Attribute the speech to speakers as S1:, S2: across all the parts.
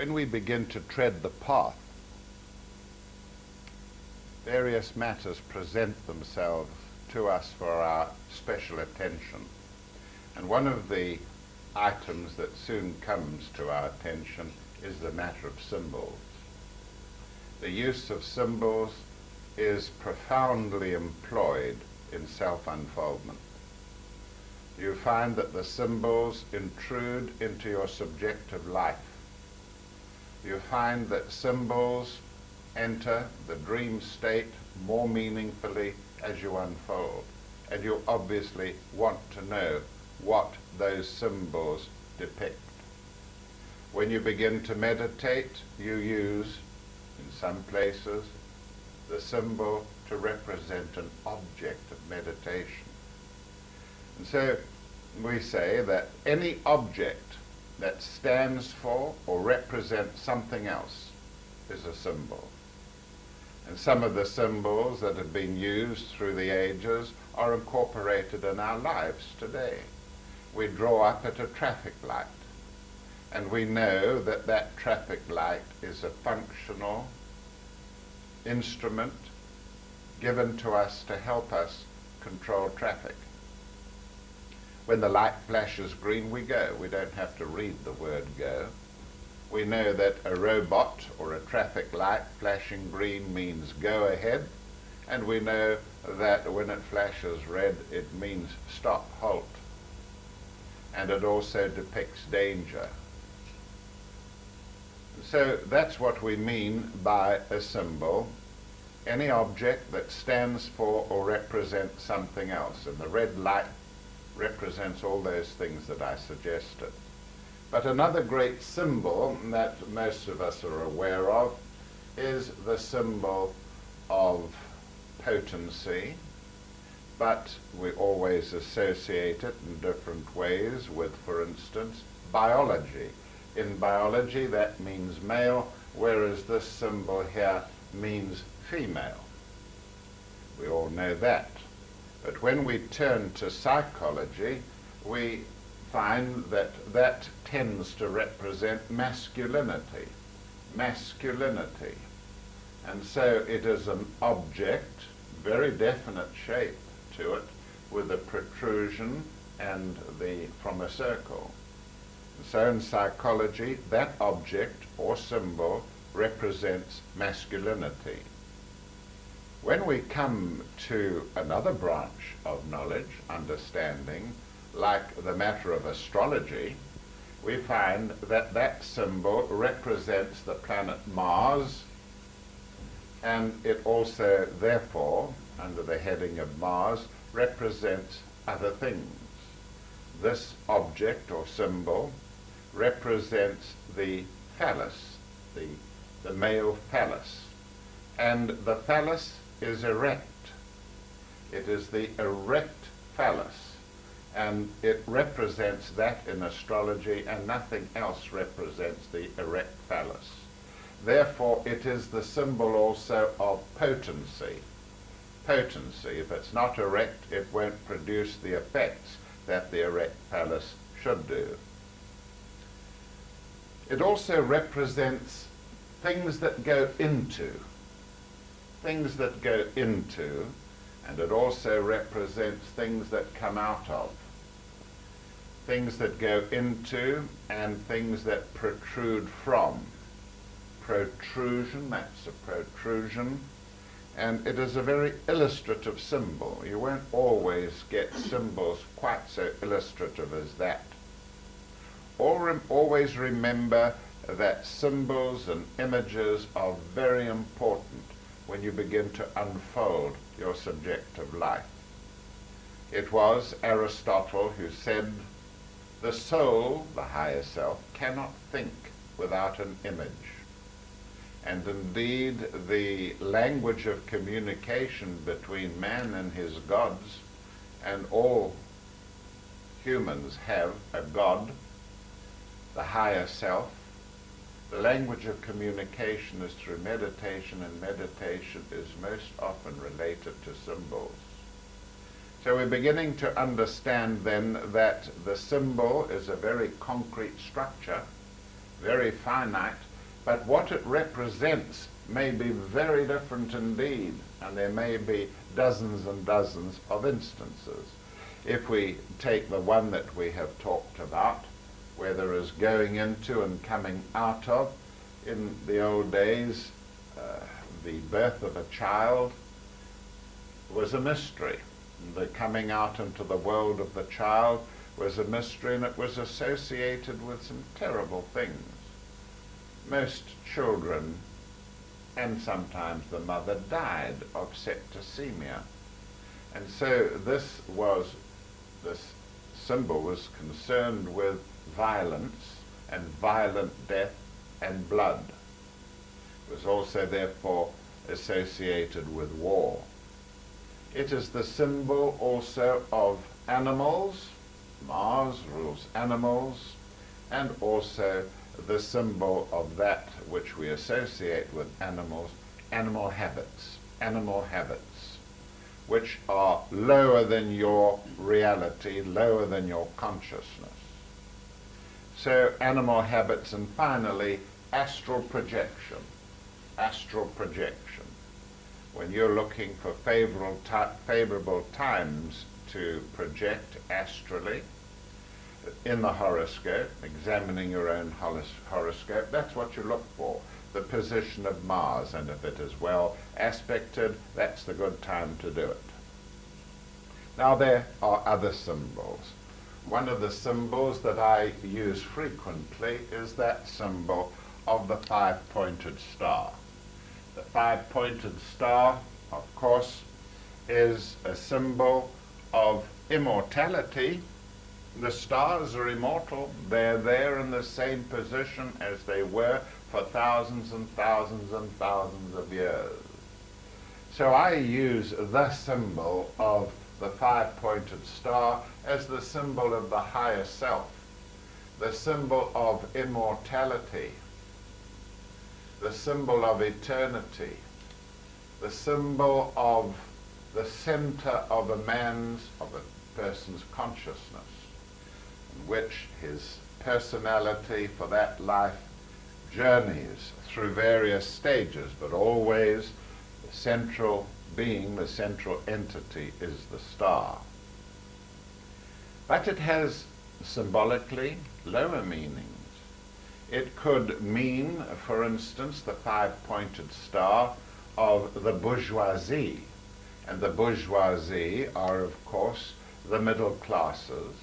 S1: When we begin to tread the path, various matters present themselves to us for our special attention. And one of the items that soon comes to our attention is the matter of symbols. The use of symbols is profoundly employed in self-unfoldment. You find that the symbols intrude into your subjective life. You find that symbols enter the dream state more meaningfully as you unfold, and you obviously want to know what those symbols depict. When you begin to meditate, you use, in some places, the symbol to represent an object of meditation. And so we say that any object that stands for or represents something else is a symbol. And some of the symbols that have been used through the ages are incorporated in our lives today. We draw up at a traffic light, and we know that that traffic light is a functional instrument given to us to help us control traffic. When the light flashes green, we go. We don't have to read the word go. We know that a robot or a traffic light flashing green means go ahead, and we know that when it flashes red, it means stop, halt. And it also depicts danger. So that's what we mean by a symbol. Any object that stands for or represents something else. And the red light represents all those things that I suggested. But another great symbol that most of us are aware of is the symbol of potency, but we always associate it in different ways with, for instance, biology. In biology, that means male, whereas this symbol here means female. We all know that. But when we turn to psychology, we find that that tends to represent masculinity. Masculinity. And so it is an object, very definite shape to it, with a protrusion and from a circle. So in psychology, that object or symbol represents masculinity. When we come to another branch of knowledge, understanding, like the matter of astrology, we find that that symbol represents the planet Mars, and it also, therefore, under the heading of Mars, represents other things. This object or symbol represents the phallus, the male phallus. And the phallus is erect. It is the erect phallus. And it represents that in astrology, and nothing else represents the erect phallus. Therefore, it is the symbol also of potency. Potency. If it's not erect, it won't produce the effects that the erect phallus should do. It also represents things that go into. Things that go into, and it also represents things that come out of. Things that go into and things that protrude from. Protrusion, that's a protrusion, and it is a very illustrative symbol. You won't always get symbols quite so illustrative as that. Always remember that symbols and images are very important when you begin to unfold your subjective life. It was Aristotle who said, the soul, the higher self, cannot think without an image. And indeed, the language of communication between man and his gods, and all humans have a god, the higher self. The language of communication is through meditation, and meditation is most often related to symbols. So we're beginning to understand then that the symbol is a very concrete structure, very finite, But what it represents may be very different indeed, and there may be dozens and dozens of instances. If we take the one that we have talked about, where there is going into and coming out of, in the old days, the birth of a child was a mystery. The coming out into the world of the child was a mystery, and it was associated with some terrible things. Most children, and sometimes the mother, died of septicemia. And so this symbol was concerned with violence and violent death and blood. It was also therefore associated with war. It is the symbol also of animals. Mars rules animals, and also the symbol of that which we associate with animals, animal habits, which are lower than your reality, lower than your consciousness. So animal habits, and finally astral projection. When you're looking for favorable times to project astrally in the horoscope, examining your own horoscope, that's what you look for, the position of Mars, and if it is well aspected, that's the good time to do it. Now there are other symbols. One of the symbols that I use frequently is that symbol of the five-pointed star. The five-pointed star, of course, is a symbol of immortality. The stars are immortal. They're there in the same position as they were for thousands and thousands and thousands of years. So I use the symbol of the five-pointed star as the symbol of the higher self, the symbol of immortality, the symbol of eternity, the symbol of the center of a person's consciousness, in which his personality for that life journeys through various stages, but always the central being, the central entity, is the star. But it has symbolically lower meanings. It could mean, for instance, the five-pointed star of the bourgeoisie. And the bourgeoisie are, of course, the middle classes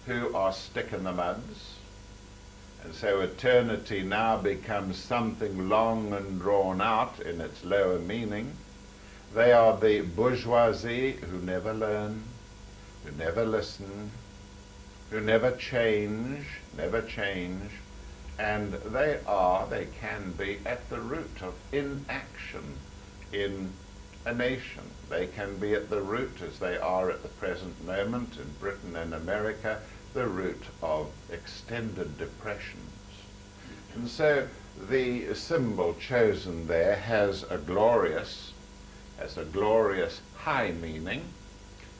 S1: who are stick-in-the-muds. And so eternity now becomes something long and drawn out in its lower meaning. They are the bourgeoisie who never learn, who never listen, who never change, and they can be at the root of inaction in a nation. They can be at the root, as they are at the present moment in Britain and America, the root of extended depressions. And so the symbol chosen there has a glorious high meaning.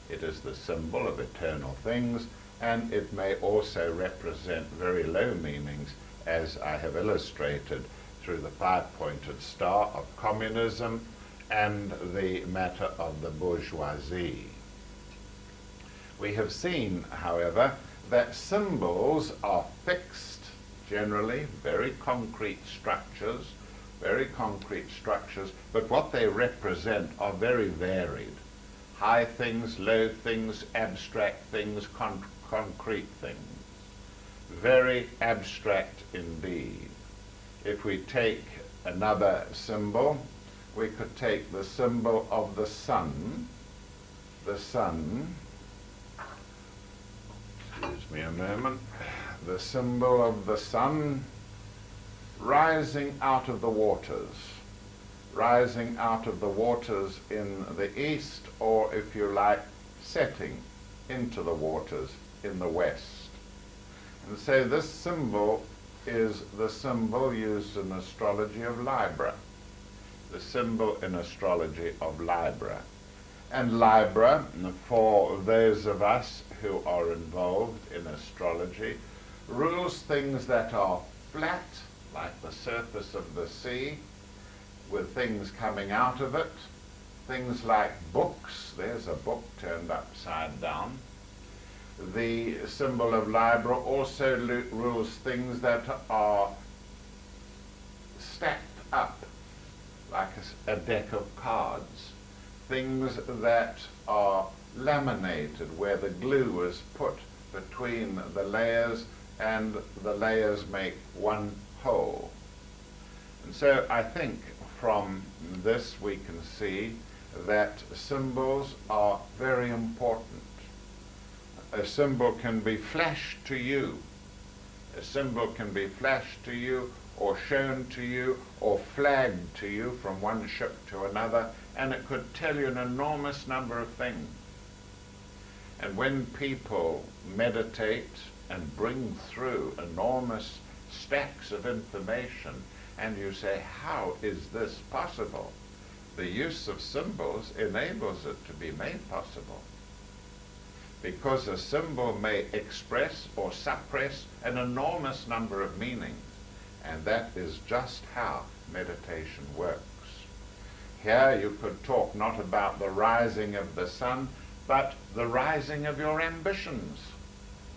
S1: It is the symbol of eternal things, and it may also represent very low meanings, as I have illustrated through the five-pointed star of communism and the matter of the bourgeoisie. We have seen, however, that symbols are fixed, generally, very concrete structures, but what they represent are very varied. High things, low things, abstract things, concrete things. Very abstract indeed. If we take another symbol, we could take the symbol of the sun. The sun, excuse me a moment, the symbol of the sun rising out of the waters in the east, or if you like, setting into the waters in the west. And so this symbol is the symbol used in astrology of Libra. The symbol in astrology of Libra. And Libra, for those of us who are involved in astrology, rules things that are flat, like the surface of the sea, with things coming out of it. Things like books. There's a book turned upside down. The symbol of Libra also rules things that are stacked up, like a deck of cards. Things that are laminated, where the glue is put between the layers and the layers make one whole. And so I think from this we can see that symbols are very important. A symbol can be flashed to you. A symbol can be flashed to you or shown to you or flagged to you from one ship to another, and it could tell you an enormous number of things. And when people meditate and bring through enormous stacks of information, and you say, how is this possible? The use of symbols enables it to be made possible. Because a symbol may express or suppress an enormous number of meanings, and that is just how meditation works. Here you could talk not about the rising of the sun, but the rising of your ambitions.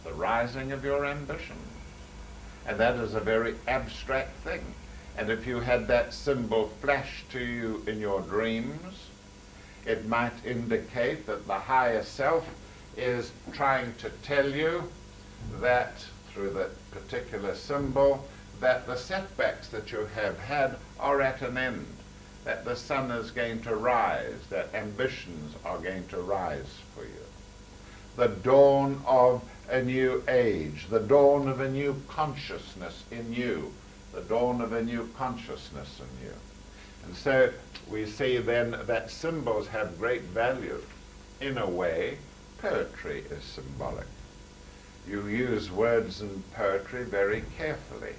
S1: The rising of your ambitions. And that is a very abstract thing. And if you had that symbol flashed to you in your dreams, it might indicate that the higher self is trying to tell you that, through that particular symbol, that the setbacks that you have had are at an end, that the sun is going to rise, that ambitions are going to rise for you. The dawn of a new age, the dawn of a new consciousness in you, the dawn of a new consciousness in you. And so we see then that symbols have great value. In a way, poetry is symbolic. You use words in poetry very carefully.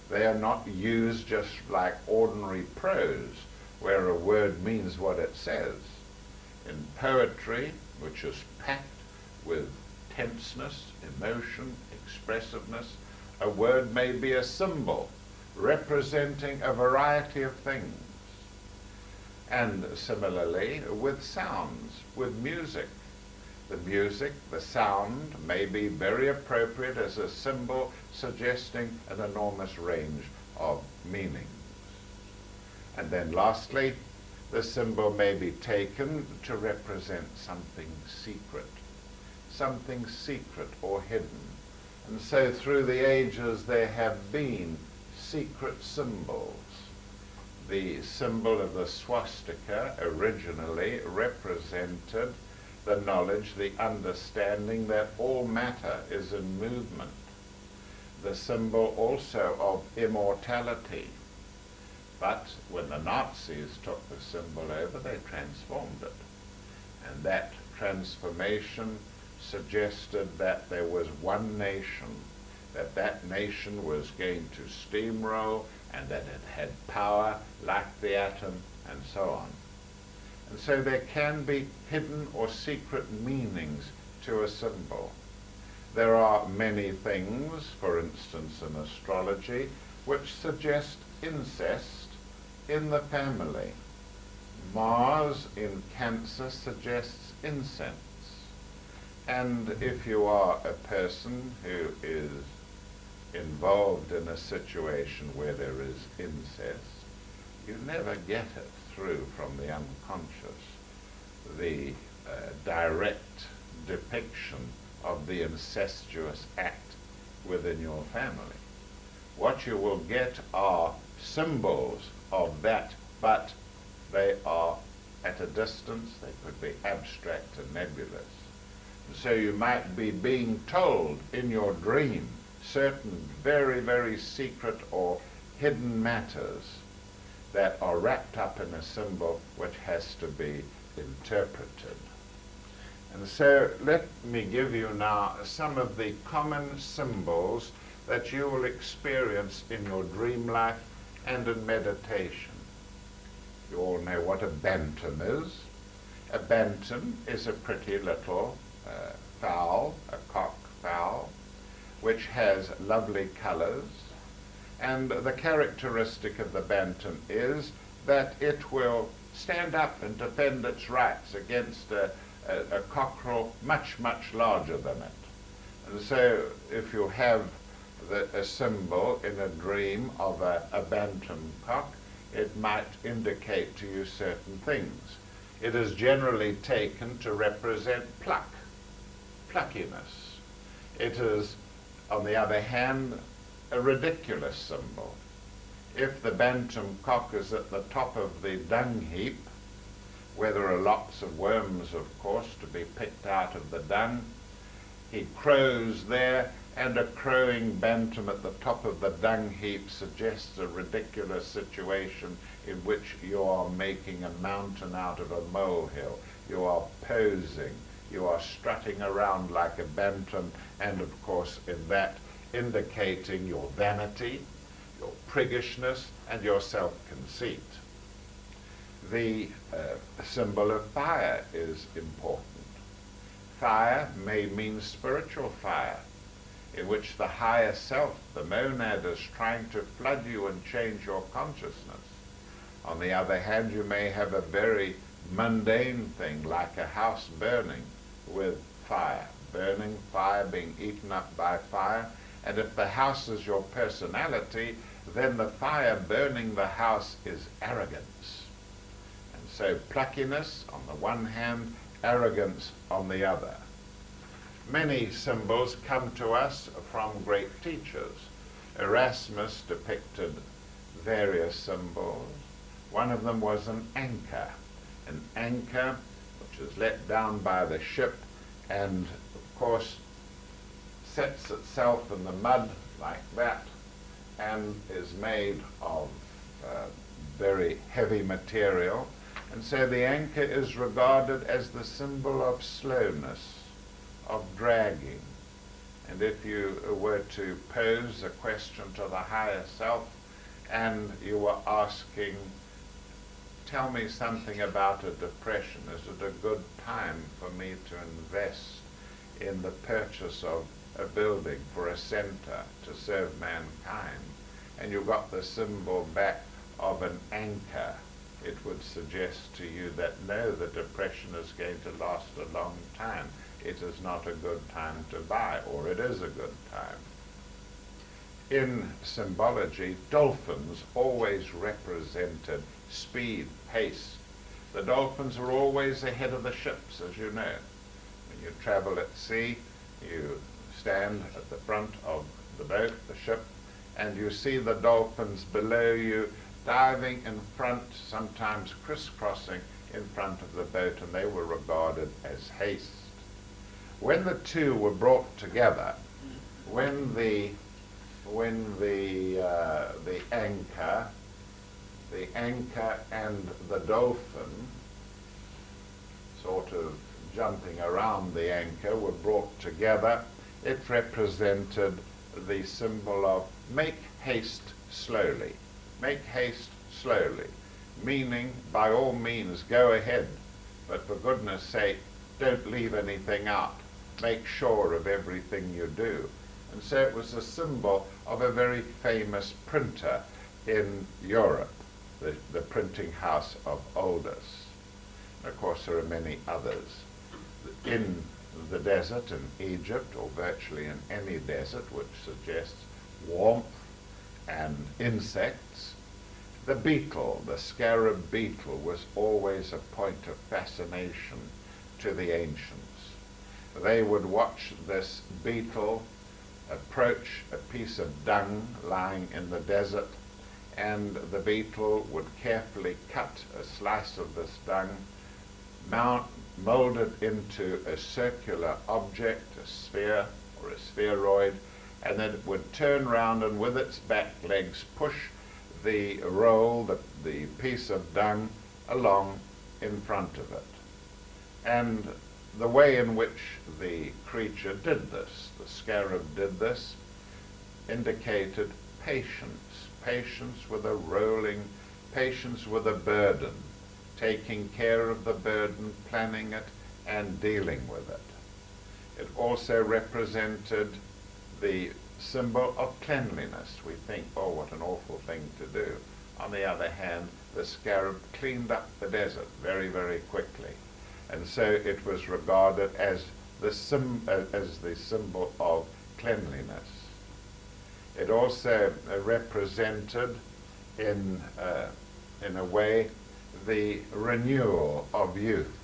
S1: They are not used just like ordinary prose, where a word means what it says. In poetry, which is packed with tenseness, emotion, expressiveness, a word may be a symbol representing a variety of things. And similarly with sounds, with music. The music, the sound, may be very appropriate as a symbol suggesting an enormous range of meanings. And then lastly, the symbol may be taken to represent something secret or hidden. And so through the ages there have been secret symbols. The symbol of the swastika originally represented the knowledge, the understanding that all matter is in movement. The symbol also of immortality. But when the Nazis took the symbol over, they transformed it. And that transformation suggested that there was one nation, that that nation was going to steamroll, and that it had power like the atom, and so on. And so there can be hidden or secret meanings to a symbol. There are many things, for instance in astrology, which suggest incest in the family. Mars in Cancer suggests incense. And if you are a person who is involved in a situation where there is incest, you never get it through from the unconscious, the direct depiction of the incestuous act within your family. What you will get are symbols of that, but they are at a distance. They could be abstract and nebulous. And so you might be being told in your dream certain very, very secret or hidden matters that are wrapped up in a symbol which has to be interpreted. And so let me give you now some of the common symbols that you will experience in your dream life and in meditation. You all know what a bantam is. A bantam is a pretty little fowl, a cock fowl, which has lovely colors, And the characteristic of the bantam is that it will stand up and defend its rights against a cockerel much, much larger than it. And so if you have a symbol in a dream of a bantam cock, it might indicate to you certain things. It is generally taken to represent pluckiness. It is, on the other hand, a ridiculous symbol. If the bantam cock is at the top of the dung heap, where there are lots of worms, of course, to be picked out of the dung, he crows there, and a crowing bantam at the top of the dung heap suggests a ridiculous situation in which you are making a mountain out of a molehill. You are posing. You are strutting around like a bantam, and of course in that indicating your vanity, your priggishness, and your self-conceit. The symbol of fire is important. Fire may mean spiritual fire, in which the higher self, the monad, is trying to flood you and change your consciousness. On the other hand, you may have a very mundane thing, like a house burning with fire. Burning, fire, being eaten up by fire. And if the house is your personality, then the fire burning the house is arrogance. And so pluckiness on the one hand, arrogance on the other. Many symbols come to us from great teachers. Erasmus depicted various symbols. One of them was an anchor which is let down by the ship and, of course, sets itself in the mud like that and is made of very heavy material. And so the anchor is regarded as the symbol of slowness, of dragging. And if you were to pose a question to the higher self and you were asking, tell me something about a depression, is it a good time for me to invest in the purchase of a building for a center to serve mankind, and you got the symbol back of an anchor, it would suggest to you that no, the depression is going to last a long time. It is not a good time to buy, or it is a good time. In symbology, dolphins always represented speed, pace. The dolphins are always ahead of the ships, as you know. When you travel at sea, you stand at the front of the boat, the ship, and you see the dolphins below you diving in front, sometimes crisscrossing in front of the boat, and they were regarded as haste. When the two were brought together, when the anchor and the dolphin, sort of jumping around the anchor, were brought together, it represented the symbol of make haste slowly. Make haste slowly, meaning by all means go ahead, but for goodness sake, don't leave anything out. Make sure of everything you do. And so it was a symbol of a very famous printer in Europe, the printing house of Oldus. And of course there are many others. In the desert in Egypt, or virtually in any desert, which suggests warmth and insects, the beetle, the scarab beetle, was always a point of fascination to the ancients. They would watch this beetle approach a piece of dung lying in the desert, and the beetle would carefully cut a slice of this dung, mold it into a circular object, a sphere or a spheroid, and then it would turn round and with its back legs push the roll, the piece of dung, along in front of it. And the way in which the creature did this, the scarab did this, indicated patience, patience with a rolling, patience with a burden, taking care of the burden, planning it, and dealing with it. It also represented the symbol of cleanliness. We think, oh, what an awful thing to do. On the other hand, the scarab cleaned up the desert very, very quickly. And so it was regarded as the symbol of cleanliness. It also represented, in a way, the renewal of youth.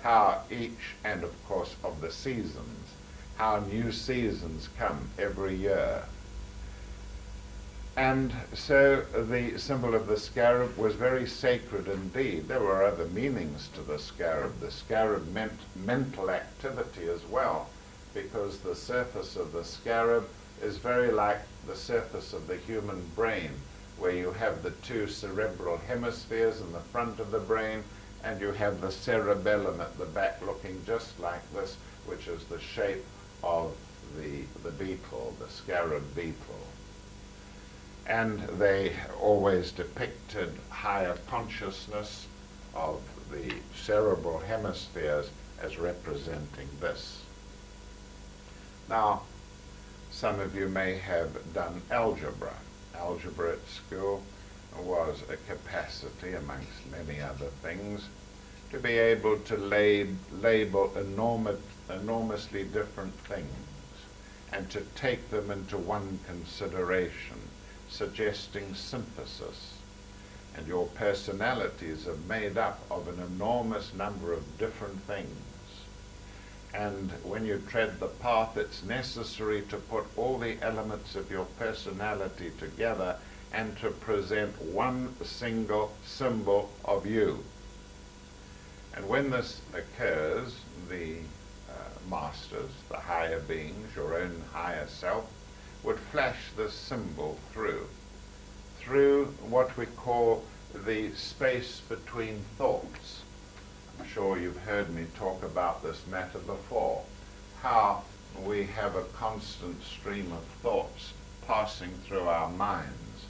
S1: How each, and of course of the seasons, how new seasons come every year. And so the symbol of the scarab was very sacred indeed. There were other meanings to the scarab. The scarab meant mental activity as well, because the surface of the scarab is very like the surface of the human brain, where you have the two cerebral hemispheres in the front of the brain, and you have the cerebellum at the back looking just like this, which is the shape of the beetle, the scarab beetle. And they always depicted higher consciousness of the cerebral hemispheres as representing this. Now, some of you may have done algebra. Algebra at school was a capacity, amongst many other things, to be able to label enormously different things and to take them into one consideration, suggesting synthesis. And your personalities are made up of an enormous number of different things. And when you tread the path, it's necessary to put all the elements of your personality together and to present one single symbol of you. And when this occurs, the masters, the higher beings, your own higher self, would flash this symbol through what we call the space between thoughts. I'm sure you've heard me talk about this matter before, how we have a constant stream of thoughts passing through our minds,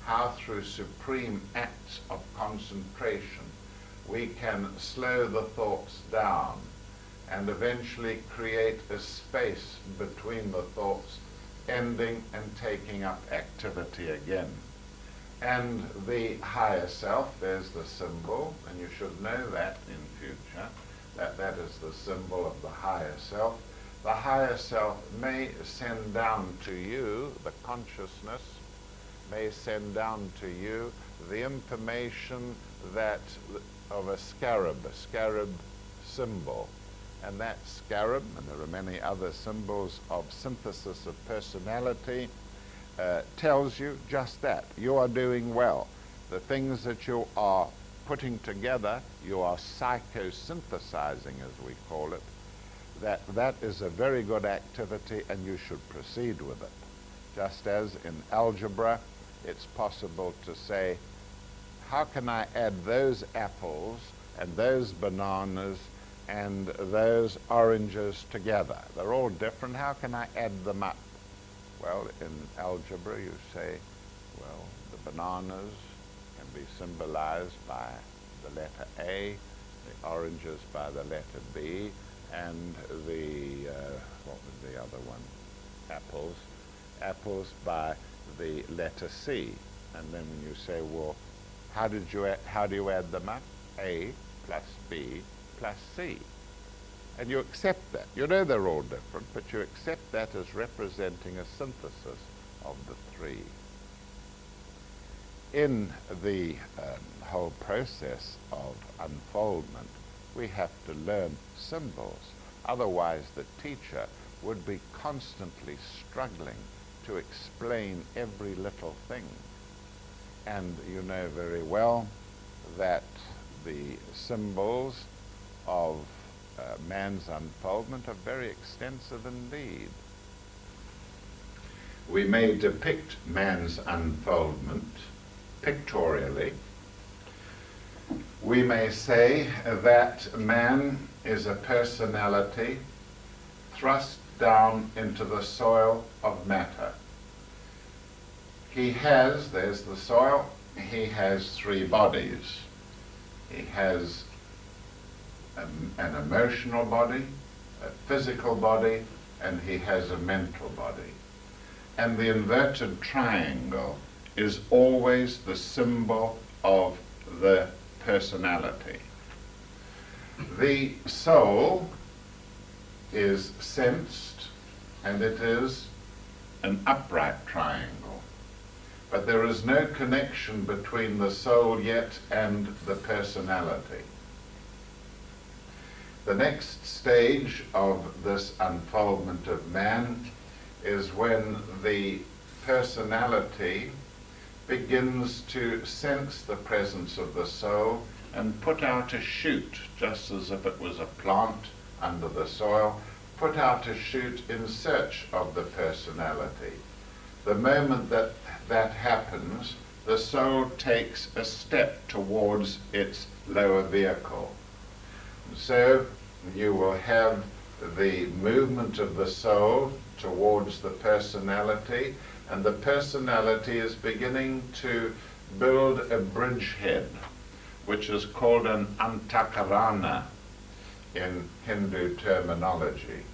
S1: how through supreme acts of concentration we can slow the thoughts down and eventually create a space between the thoughts, ending and taking up activity again. And the higher self, there's the symbol, and you should know that in future, that is the symbol of the higher self. The higher self may send down to you, the consciousness may send down to you the information that of a scarab symbol. And that scarab, and there are many other symbols of synthesis of personality, tells you just that. You are doing well. The things that you are putting together, you are psychosynthesizing, as we call it, that is a very good activity and you should proceed with it. Just as in algebra, it's possible to say, how can I add those apples and those bananas and those oranges together? They're all different. How can I add them up? Well, in algebra, you say, well, the bananas can be symbolized by the letter A, the oranges by the letter B, and the, what was the other one? Apples by the letter C. And then when you say, well, how do you add them up? A plus B plus C. And you accept that. You know they're all different, but you accept that as representing a synthesis of the three. In the whole process of unfoldment, we have to learn symbols. Otherwise, the teacher would be constantly struggling to explain every little thing. And you know very well that the symbols of man's unfoldment are very extensive indeed. We may depict man's unfoldment pictorially. We may say that man is a personality thrust down into the soil of matter. He has, there's the soil, he has three bodies. He has an emotional body, a physical body, and he has a mental body. and the inverted triangle is always the symbol of the personality. The soul is sensed, and it is an upright triangle. But there is no connection between the soul yet and the personality. The next stage of this unfoldment of man is when the personality begins to sense the presence of the soul and put out a shoot, just as if it was a plant under the soil, put out a shoot in search of the personality. The moment that that happens, the soul takes a step towards its lower vehicle. So you will have the movement of the soul towards the personality, and the personality is beginning to build a bridgehead, which is called an antakarana in Hindu terminology.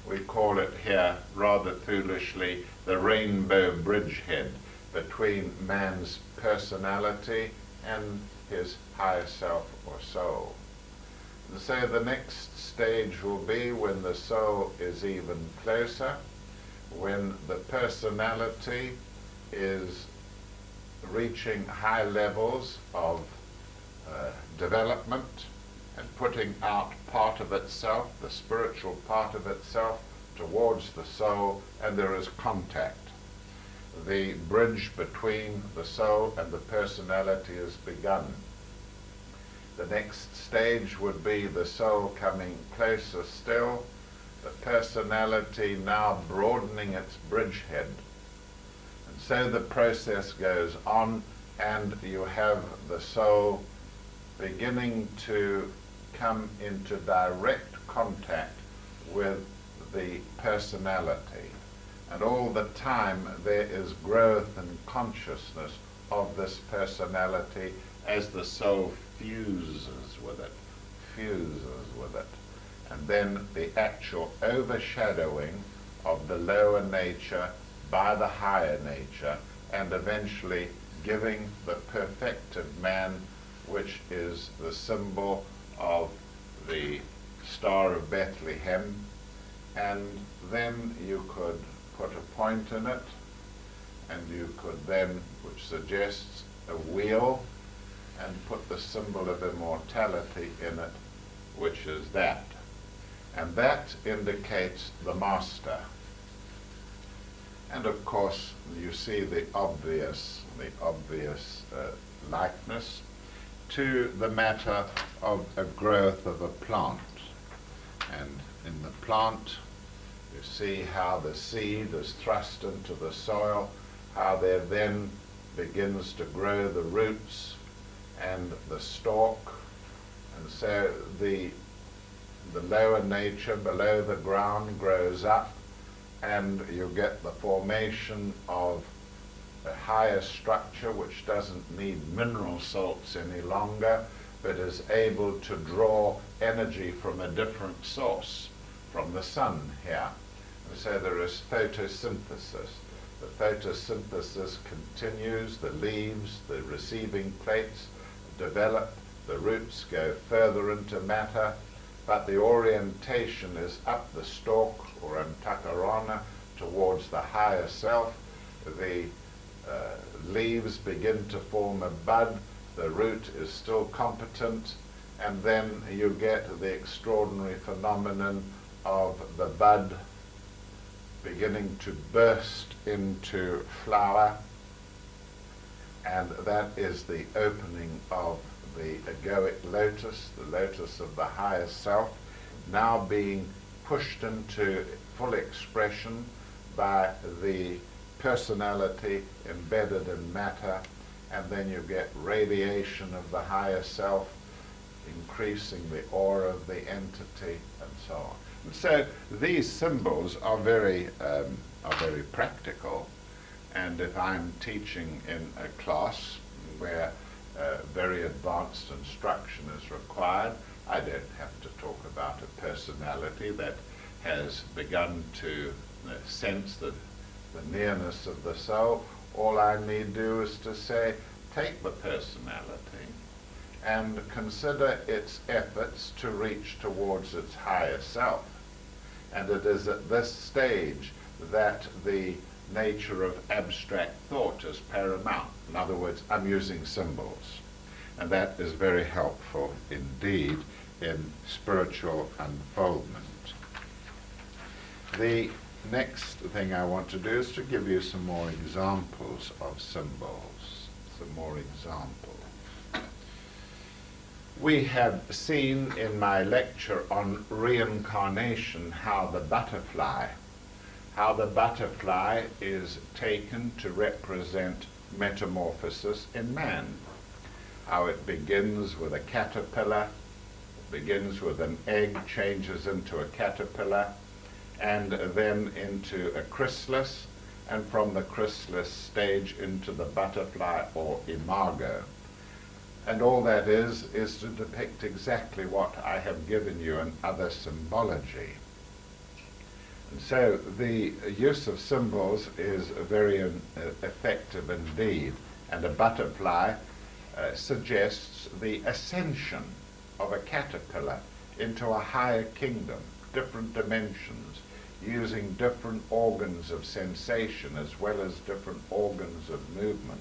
S1: We call it here, rather foolishly, the rainbow bridgehead between man's personality and his higher self or soul. And so the next stage will be when the soul is even closer, when the personality is reaching high levels of development and putting out part of itself, the spiritual part of itself, towards the soul, and there is contact. The bridge between the soul and the personality is begun. The next stage would be the soul coming closer still, the personality now broadening its bridgehead. And so the process goes on, and you have the soul beginning to come into direct contact with the personality. And all the time there is growth and consciousness of this personality as the soul fuses with it. And then the actual overshadowing of the lower nature by the higher nature, and eventually giving the perfected man, which is the symbol of the Star of Bethlehem. And then you could put a point in it, and you could then, which suggests a wheel, and put the symbol of immortality in it, which is that. And that indicates the master. And of course, you see the obvious likeness to the matter of a growth of a plant. And in the plant, you see how the seed is thrust into the soil, how there then begins to grow the roots and the stalk. And so the lower nature below the ground grows up, and you get the formation of a higher structure which doesn't need mineral salts any longer, but is able to draw energy from a different source, from the sun here. And so there is photosynthesis. The photosynthesis continues, the leaves, the receiving plates develop, the roots go further into matter, but the orientation is up the stalk, or antakarana, towards the higher self. The leaves begin to form a bud, the root is still competent, and then you get the extraordinary phenomenon of the bud beginning to burst into flower, and that is the opening of the egoic lotus, the lotus of the higher self, now being pushed into full expression by the personality embedded in matter, and then you get radiation of the higher self, increasing the aura of the entity, and so on. And so these symbols are very practical, and if I'm teaching in a class where very advanced instruction is required, I don't have to talk about a personality that has begun to sense the the nearness of the soul, all I need do is to say, take the personality and consider its efforts to reach towards its higher self. And it is at this stage that the nature of abstract thought is paramount. In other words, I'm using symbols. And that is very helpful indeed in spiritual unfoldment. The next thing I want to do is to give you some more examples of symbols. Some more examples. We have seen in my lecture on reincarnation how the butterfly is taken to represent metamorphosis in man. How it begins with a caterpillar, begins with an egg, changes into a caterpillar, and then into a chrysalis, and from the chrysalis stage into the butterfly or imago. And all that is to depict exactly what I have given you in other symbology. And so the use of symbols is very effective indeed, and a butterfly suggests the ascension of a caterpillar into a higher kingdom, different dimensions, using different organs of sensation as well as different organs of movement.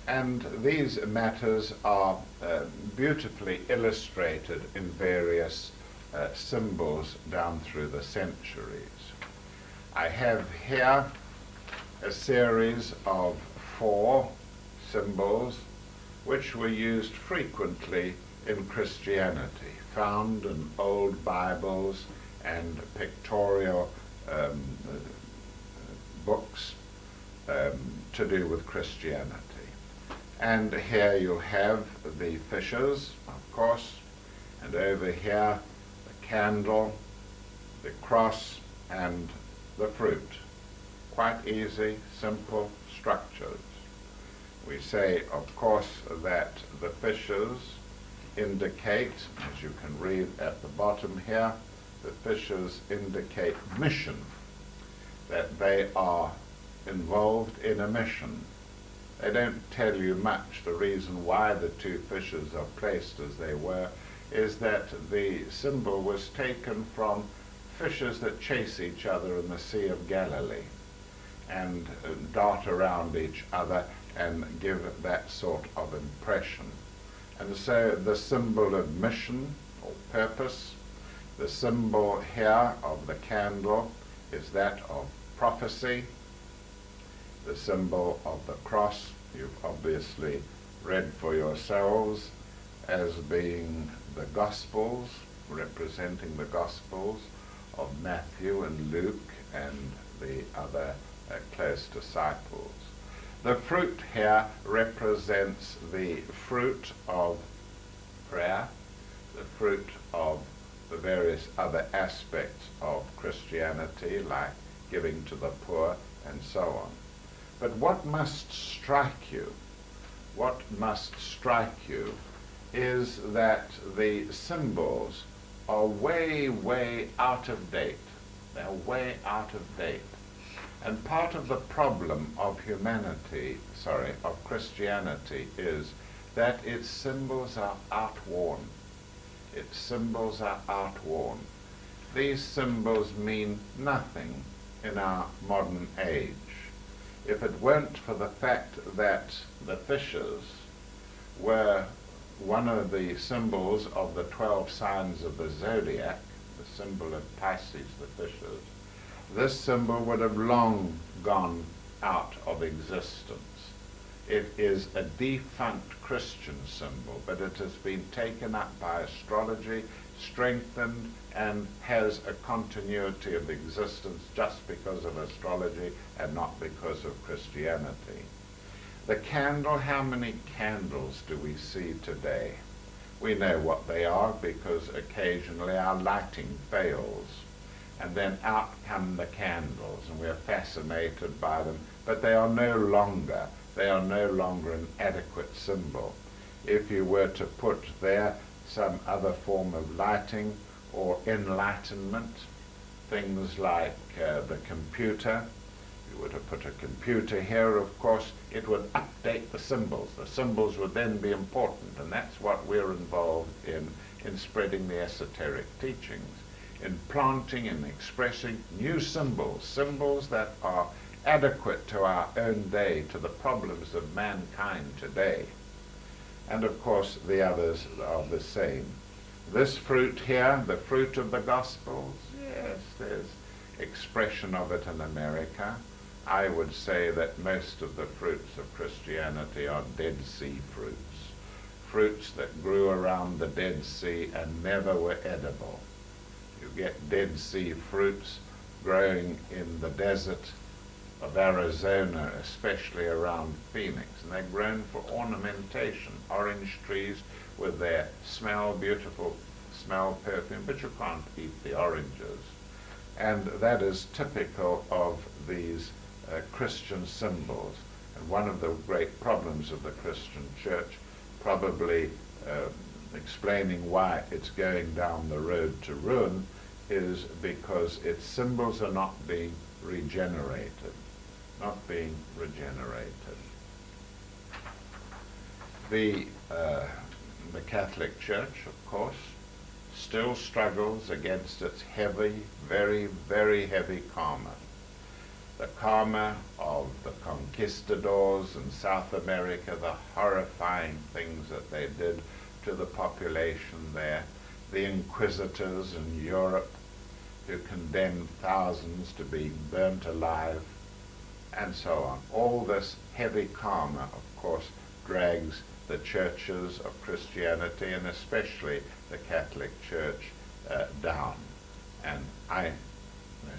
S1: And these matters are beautifully illustrated in various symbols down through the centuries. I have here a series of 4 symbols which were used frequently in Christianity, found in old Bibles and pictorial books to do with Christianity. And here you have the fishes, of course, and over here the candle, the cross, and the fruit. Quite easy, simple structures. We say, of course, that the fishes indicate, as you can read at the bottom here, the fishes indicate mission, that they are involved in a mission. They don't tell you much. The reason why the 2 fishes are placed as they were is that the symbol was taken from fishes that chase each other in the Sea of Galilee and dart around each other and give that sort of impression. And so the symbol of mission or purpose, the symbol here of the candle is that of prophecy. The symbol of the cross, you've obviously read for yourselves as being the Gospels, representing the Gospels of Matthew and Luke and the other close disciples. The fruit here represents the fruit of prayer, the fruit of the various other aspects of Christianity, like giving to the poor and so on. But what must strike you is that the symbols are way, way out of date. They're way out of date. And part of the problem of Christianity is that its symbols are outworn. Its symbols are outworn. These symbols mean nothing in our modern age. If it weren't for the fact that the fishes were one of the symbols of the 12 signs of the zodiac, the symbol of Pisces, the fishes, this symbol would have long gone out of existence. It is a defunct Christian symbol, but it has been taken up by astrology, strengthened, and has a continuity of existence just because of astrology and not because of Christianity. The candle, how many candles do we see today? We know what they are because occasionally our lighting fails, and then out come the candles, and we're fascinated by them, but they are no longer an adequate symbol. If you were to put there some other form of lighting or enlightenment, things like the computer. If you were to put a computer here, of course, it would update the symbols. The symbols would then be important, and that's what we're involved in spreading the esoteric teachings, in planting and expressing new symbols, symbols that are adequate to our own day, to the problems of mankind today. And of course, the others are the same. This fruit here, the fruit of the Gospels, yes, there's expression of it in America. I would say that most of the fruits of Christianity are Dead Sea fruits, fruits that grew around the Dead Sea and never were edible. You get Dead Sea fruits growing in the desert of Arizona, especially around Phoenix, and they're grown for ornamentation. Orange trees with their smell, beautiful smell, perfume, but you can't eat the oranges. And that is typical of these Christian symbols. And one of the great problems of the Christian church, probably explaining why it's going down the road to ruin, is because its symbols are not being regenerated. Not being regenerated. The Catholic Church, of course, still struggles against its heavy, very, very heavy karma. The karma of the conquistadors in South America, the horrifying things that they did to the population there, the inquisitors in Europe who condemned thousands to be burnt alive, and so on. All this heavy karma, of course, drags the churches of Christianity, and especially the Catholic Church, down. And I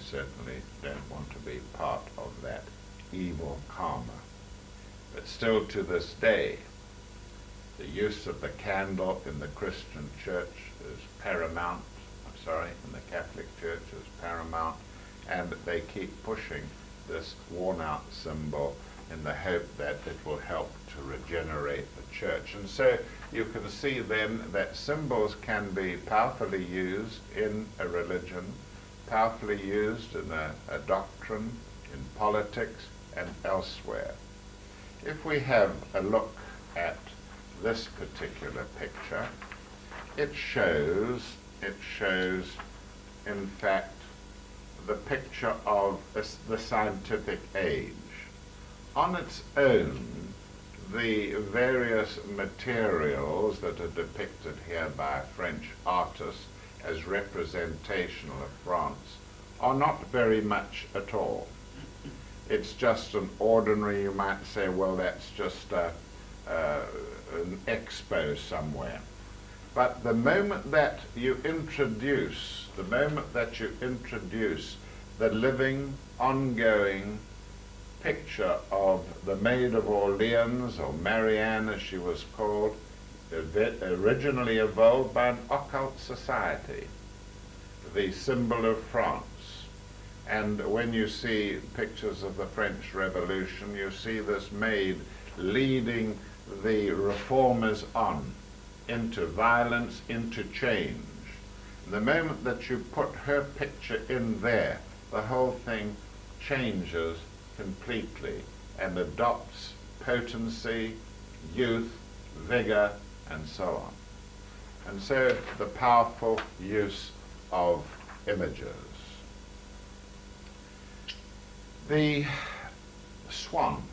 S1: certainly don't want to be part of that evil karma. But still to this day, the use of the candle in the Christian church is paramount. In the Catholic Church is paramount, and they keep pushing this worn-out symbol in the hope that it will help to regenerate the church. And so you can see then that symbols can be powerfully used in a religion, powerfully used in a doctrine, in politics, and elsewhere. If we have a look at this particular picture, it shows, in fact, the picture of the scientific age. On its own, the various materials that are depicted here by a French artist as representational of France are not very much at all. It's just an ordinary, you might say, well, that's just an expo somewhere. But the moment that you introduce, the living, ongoing picture of the Maid of Orleans, or Marianne as she was called, originally evolved by an occult society, the symbol of France. And when you see pictures of the French Revolution, you see this maid leading the reformers on into violence, into change. The moment that you put her picture in there, the whole thing changes completely and adopts potency, youth, vigor, and so on. And so the powerful use of images. The swan.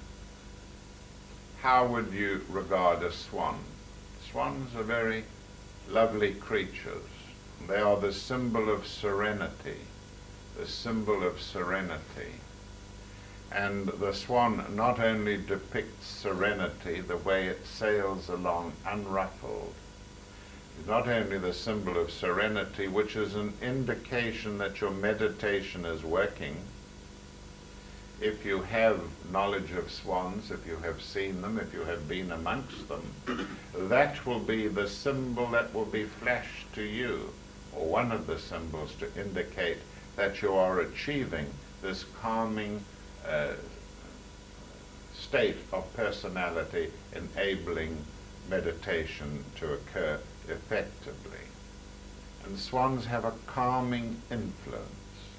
S1: How would you regard a swan? Swans are very lovely creatures. They are the symbol of serenity, the symbol of serenity. And the swan not only depicts serenity, the way it sails along unruffled, not only the symbol of serenity, which is an indication that your meditation is working. If you have knowledge of swans, if you have seen them, if you have been amongst them, that will be the symbol that will be flashed to you, or one of the symbols to indicate that you are achieving this calming state of personality, enabling meditation to occur effectively. And swans have a calming influence,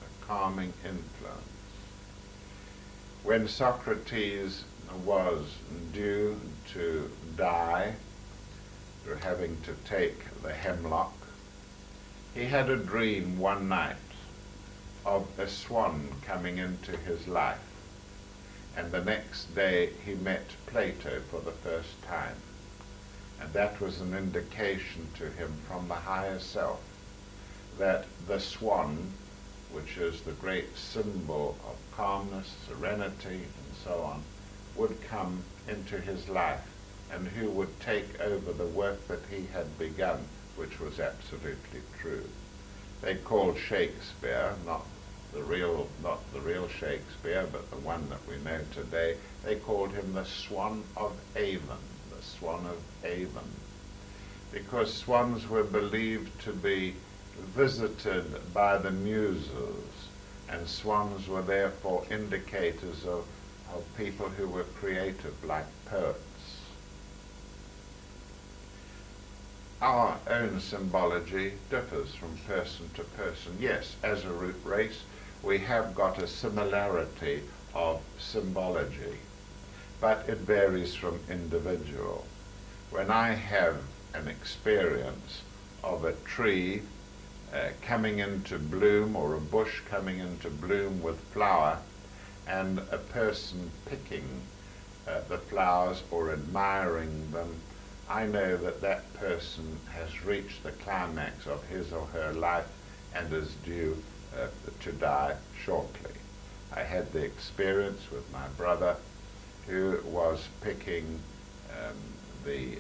S1: a calming influence. When Socrates was due to die, through having to take the hemlock, he had a dream one night of a swan coming into his life, and the next day he met Plato for the first time, and that was an indication to him from the higher self that the swan, which is the great symbol of calmness, serenity, and so on, would come into his life, and who would take over the work that he had begun, which was absolutely true. They called Shakespeare, not the real Shakespeare, but the one that we know today, they called him the Swan of Avon, the Swan of Avon, because swans were believed to be visited by the muses, and swans were therefore indicators of people who were creative, like poets. Our own symbology differs from person to person. Yes, as a root race, we have got a similarity of symbology, but it varies from individual. When I have an experience of a tree coming into bloom, or a bush coming into bloom with flower, and a person picking the flowers or admiring them, I know that that person has reached the climax of his or her life and is due to die shortly. I had the experience with my brother, who was picking the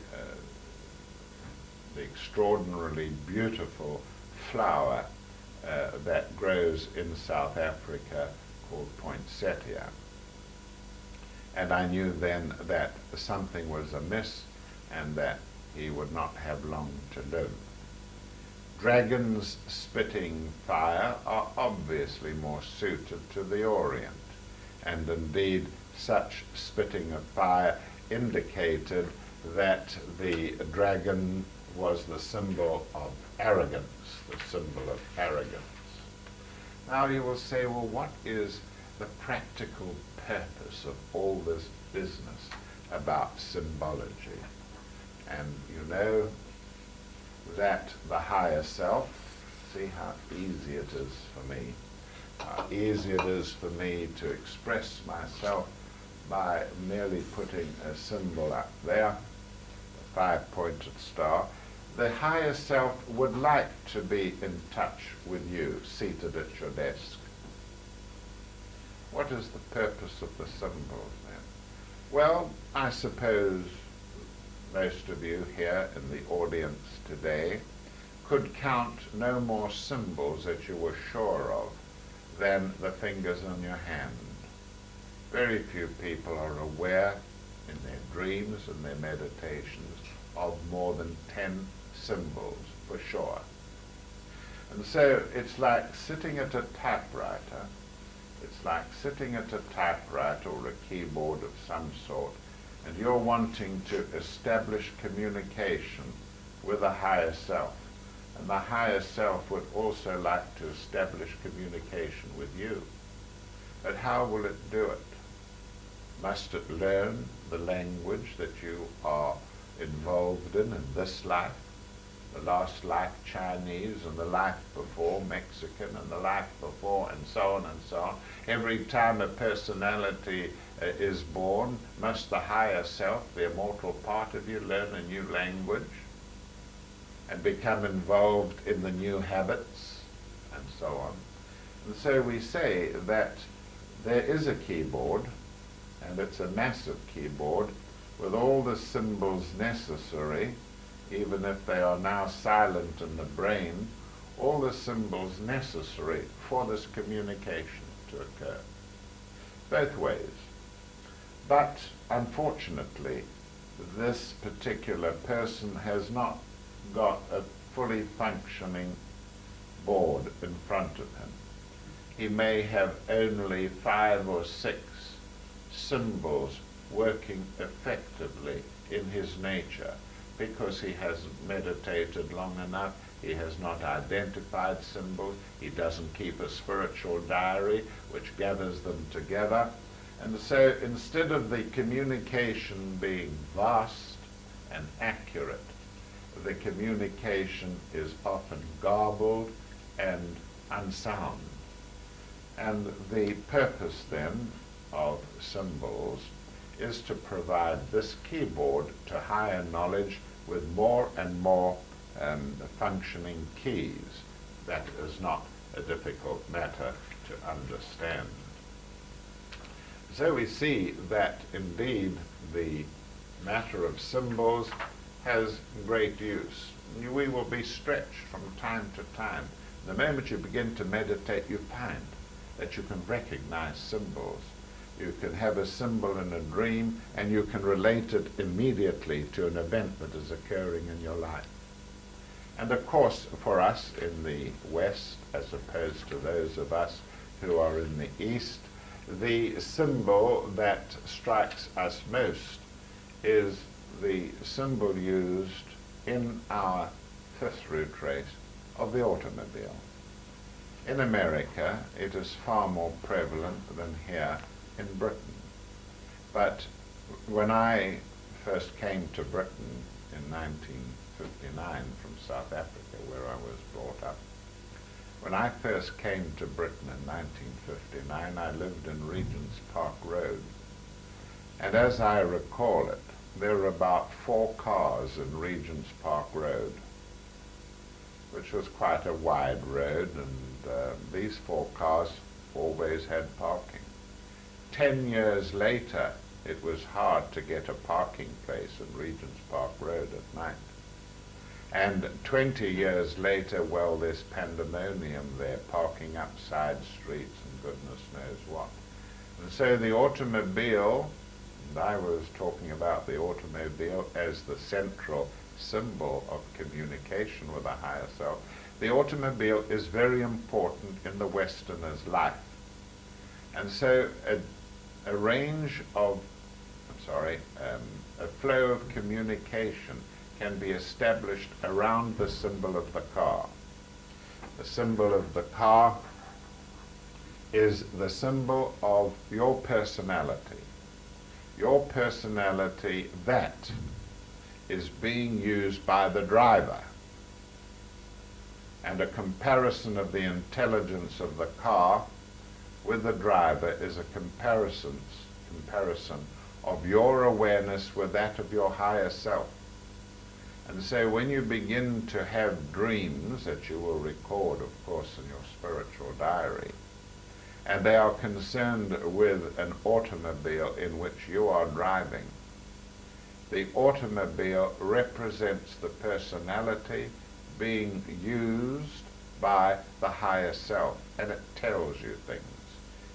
S1: extraordinarily beautiful flower that grows in South Africa called poinsettia. And I knew then that something was amiss and that he would not have long to live. Dragons spitting fire are obviously more suited to the Orient, and indeed such spitting of fire indicated that the dragon was the symbol of arrogance, the symbol of arrogance. Now you will say, well, what is the practical purpose of all this business about symbology? And you know that the higher self, see how easy it is for me, how easy it is for me to express myself by merely putting a symbol up there, a five-pointed star. The higher self would like to be in touch with you, seated at your desk. What is the purpose of the symbols then? Well, I suppose most of you here in the audience today could count no more symbols that you were sure of than the fingers on your hand. Very few people are aware in their dreams and their meditations of more than 10 symbols for sure. And so it's like sitting at a typewriter. It's like sitting at a typewriter or a keyboard of some sort, and you're wanting to establish communication with a higher self. And the higher self would also like to establish communication with you. But how will it do it? Must it learn the language that you are involved in this life? The last life Chinese, and the life before Mexican, and the life before, and so on and so on. Every time a personality is born, must the higher self, the immortal part of you, learn a new language and become involved in the new habits, and so on. And so we say that there is a keyboard, and it's a massive keyboard with all the symbols necessary, even if they are now silent in the brain, all the symbols necessary for this communication to occur. Both ways. But unfortunately, this particular person has not got a fully functioning board in front of him. He may have only 5 or 6 symbols working effectively in his nature, because he hasn't meditated long enough He has not identified symbols. He doesn't keep a spiritual diary which gathers them together. And so instead of the communication being vast and accurate, the communication is often garbled and unsound. And the purpose then of symbols is to provide this keyboard to higher knowledge with more and more functioning keys. That is not a difficult matter to understand. So we see that indeed the matter of symbols has great use. We will be stretched from time to time. The moment you begin to meditate, you find that you can recognize symbols. You can have a symbol in a dream, and you can relate it immediately to an event that is occurring in your life. And of course, for us in the West, as opposed to those of us who are in the East, the symbol that strikes us most is the symbol used in our fifth root race of the automobile. In America, it is far more prevalent than here in Britain. But when I first came to Britain in 1959 from South Africa, where I was brought up, when I first came to Britain in 1959, I lived in Regent's Park Road. And as I recall it, there were about 4 cars in Regent's Park Road, which was quite a wide road, and these 4 cars always had parking. 10 years later, it was hard to get a parking place in Regent's Park Road at night. And 20 years later, well, there's pandemonium there, parking up side streets and goodness knows what. And so the automobile, and I was talking about the automobile as the central symbol of communication with a higher self, the automobile is very important in the Westerner's life. And so a range of, a flow of communication can be established around the symbol of the car. The symbol of the car is the symbol of your personality. Your personality that is being used by the driver. And a comparison of the intelligence of the car with the driver is a comparison of your awareness with that of your higher self. And so when you begin to have dreams that you will record, of course, in your spiritual diary, and they are concerned with an automobile in which you are driving, the automobile represents the personality being used by the higher self, and it tells you things.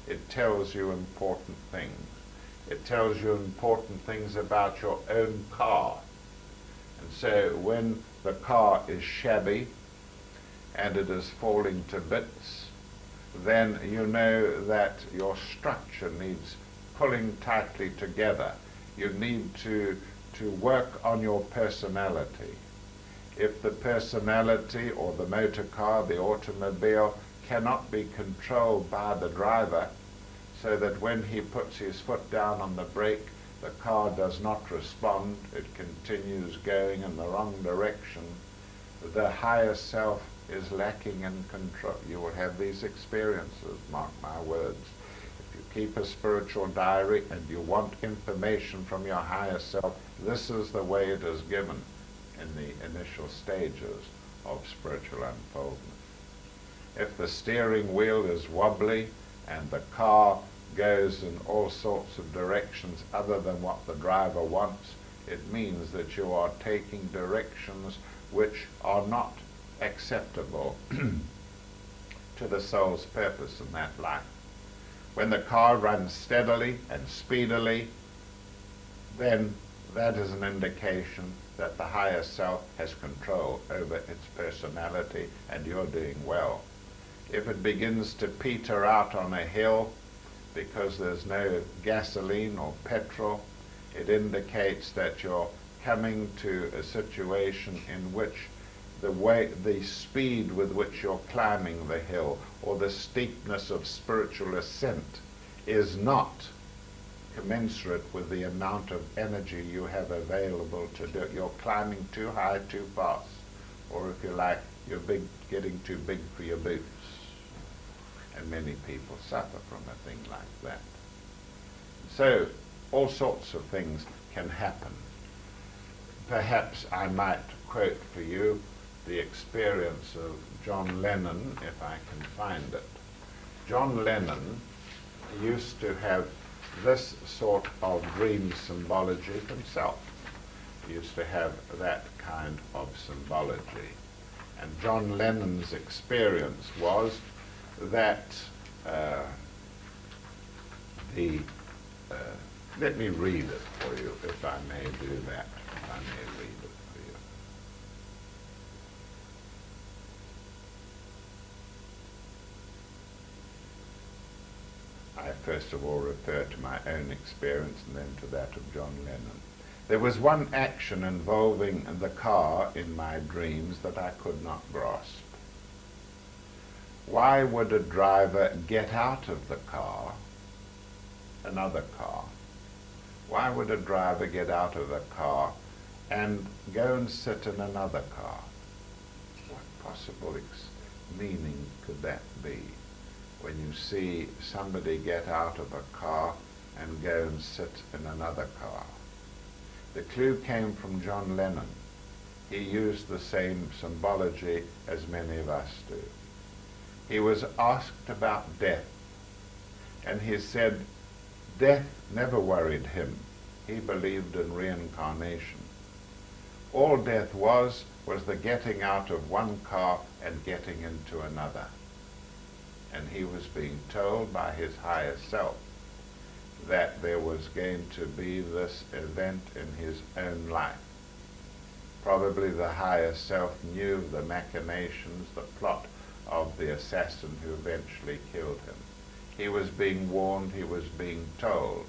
S1: It tells you important things. It tells you important things about your own car. And so when the car is shabby and it is falling to bits, then you know that your structure needs pulling tightly together. You need to work on your personality. If the personality or the motor car, the automobile, cannot be controlled by the driver, so that when he puts his foot down on the brake, the car does not respond, it continues going in the wrong direction, the higher self is lacking in control. You will have these experiences, mark my words. If you keep a spiritual diary and you want information from your higher self, this is the way it is given in the initial stages of spiritual unfoldment. If the steering wheel is wobbly and the car goes in all sorts of directions other than what the driver wants, it means that you are taking directions which are not acceptable to the soul's purpose in that life. When the car runs steadily and speedily, then that is an indication that the higher self has control over its personality and you're doing well. If it begins to peter out on a hill because there's no gasoline or petrol, it indicates that you're coming to a situation in which the speed with which you're climbing the hill, or the steepness of spiritual ascent, is not commensurate with the amount of energy you have available to do it. You're climbing too high, too fast, or if you like, you're getting too big for your boots. And many people suffer from a thing like that. So all sorts of things can happen. Perhaps I might quote for you the experience of John Lennon, if I can find it. John Lennon used to have this sort of dream symbology himself. He used to have that kind of symbology. And John Lennon's experience was that let me read it for you, if I may do that. If I may read it for you. I first of all refer to my own experience and then to that of John Lennon. There was one action involving the car in my dreams that I could not grasp. Why would a driver get out of the car, another car? Why would a driver get out of a car and go and sit in another car? What possible meaning could that be when you see somebody get out of a car and go and sit in another car? The clue came from John Lennon. He used the same symbology as many of us do. He was asked about death, and he said death never worried him. He believed in reincarnation. All death was the getting out of one car and getting into another. And he was being told by his higher self that there was going to be this event in his own life. Probably the higher self knew the machinations, the plot of the assassin who eventually killed him. He was being warned, he was being told,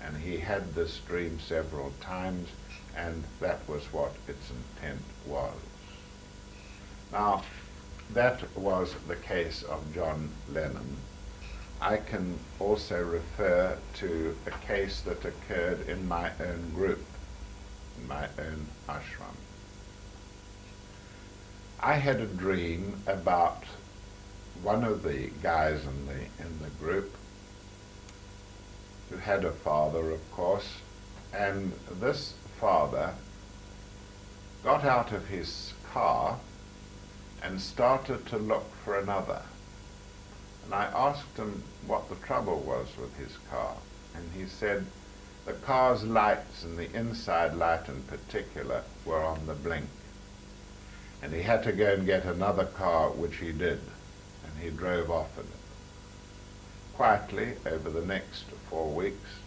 S1: and he had this dream several times, and that was what its intent was. Now, that was the case of John Lennon. I can also refer to a case that occurred in my own group, in my own ashram. I had a dream about one of the guys in the group who had a father, of course, and this father got out of his car and started to look for another. And I asked him what the trouble was with his car, and he said the car's lights, and the inside light in particular, were on the blink. And he had to go and get another car, which he did, and he drove off in it. Quietly, over the next 4 weeks,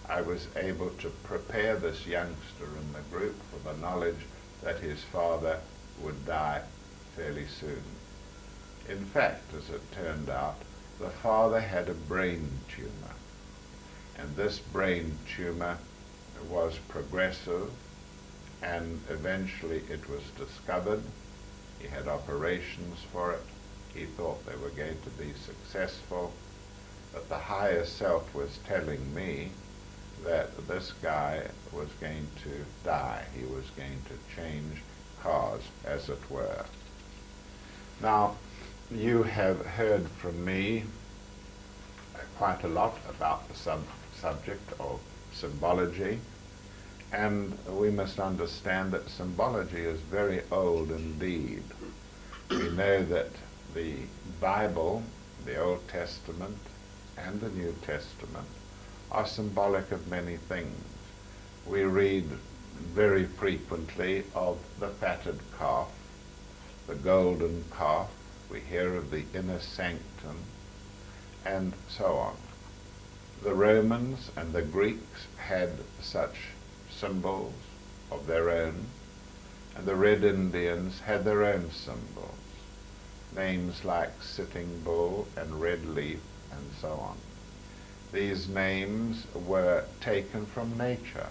S1: I was able to prepare this youngster in the group for the knowledge that his father would die fairly soon. In fact, as it turned out, the father had a brain tumor, and this brain tumor was progressive, and eventually it was discovered. He had operations for it. He thought they were going to be successful, but the higher self was telling me that this guy was going to die. He was going to change cars, as it were. Now, you have heard from me quite a lot about the subject of symbology, and we must understand that symbology is very old indeed. We know that the Bible, the Old Testament, and the New Testament are symbolic of many things. We read very frequently of the fatted calf, the golden calf. We hear of the inner sanctum, and so on. The Romans and the Greeks had such symbols of their own, and the Red Indians had their own symbols, names like Sitting Bull and Red Leaf, and so on. These names were taken from nature.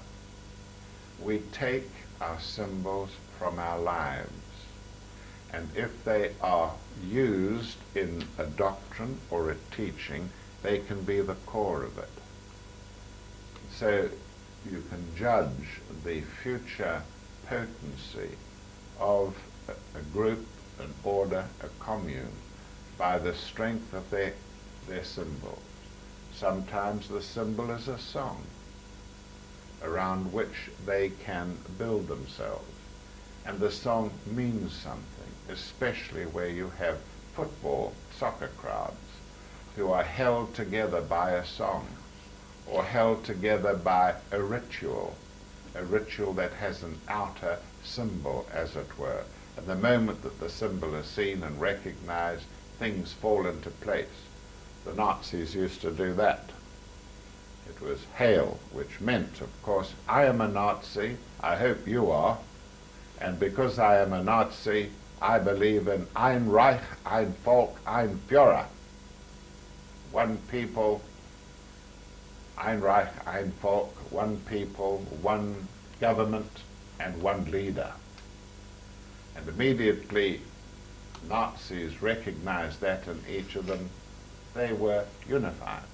S1: We take our symbols from our lives. And if they are used in a doctrine or a teaching, they can be the core of it. So you can judge the future potency of a group, an order, a commune, by the strength of their symbols. Sometimes the symbol is a song around which they can build themselves. And the song means something, especially where you have football, soccer crowds, who are held together by a song, or held together by a ritual that has an outer symbol, as it were. At the moment that the symbol is seen and recognized, things fall into place. The Nazis used to do that. It was Hail, which meant, of course, I am a Nazi, I hope you are, and because I am a Nazi, I believe in Ein Reich, ein Volk, ein Führer. One people, Ein Reich, ein Volk, one people, one government, and one leader. And immediately Nazis recognized that in each of them. They were unified.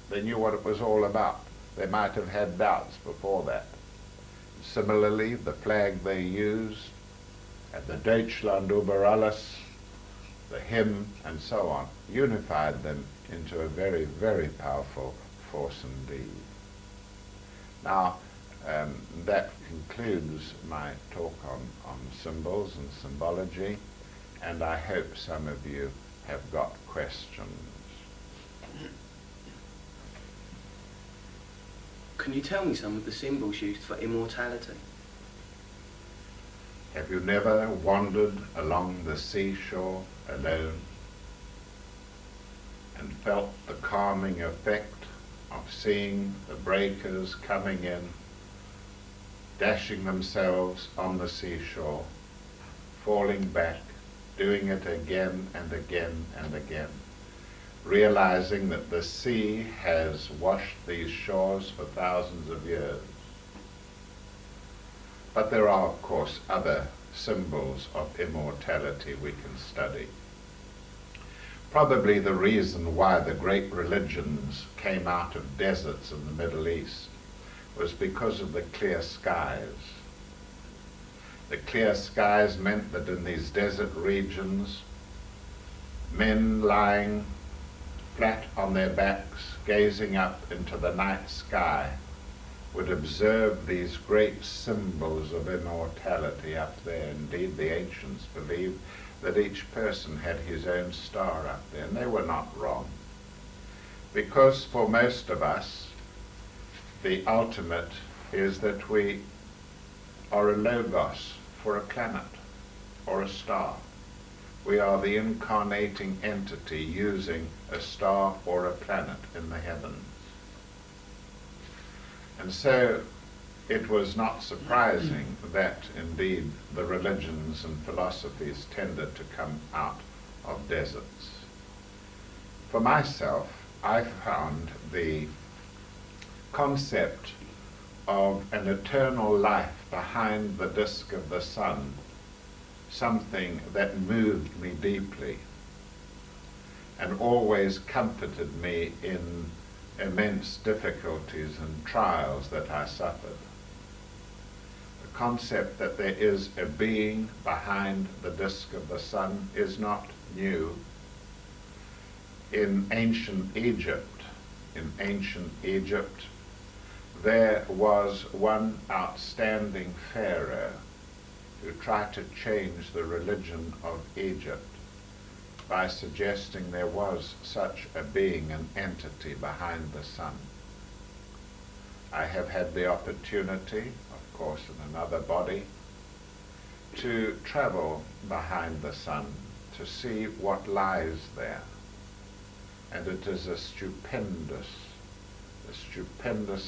S1: They knew what it was all about. They might have had doubts before that. Similarly, the flag they used, and the Deutschland über alles, the hymn, and so on, unified them into a very, very powerful force indeed. Now, that concludes my talk on symbols and symbology, and I hope some of you have got questions.
S2: Can you tell me some of the symbols used for immortality?
S1: Have you never wandered along the seashore alone and felt the calming effect of seeing the breakers coming in, dashing themselves on the seashore, falling back, doing it again and again and again, realizing that the sea has washed these shores for thousands of years? But there are, of course, other symbols of immortality we can study. Probably the reason why the great religions came out of deserts in the Middle East was because of the clear skies. The clear skies meant that in these desert regions, men lying flat on their backs, gazing up into the night sky, would observe these great symbols of immortality up there. Indeed, the ancients believed that each person had his own star up there, and they were not wrong. Because for most of us, the ultimate is that we are a logos for a planet or a star. We are the incarnating entity using a star or a planet in the heavens. And so it was not surprising that indeed the religions and philosophies tended to come out of deserts. For myself, I found the concept of an eternal life behind the disk of the sun something that moved me deeply and always comforted me in immense difficulties and trials that I suffered. The concept that there is a being behind the disk of the sun is not new. In ancient Egypt, there was one outstanding pharaoh who tried to change the religion of Egypt by suggesting there was such a being, an entity behind the sun. I have had the opportunity, of course in another body, to travel behind the sun to see what lies there. And it is a stupendous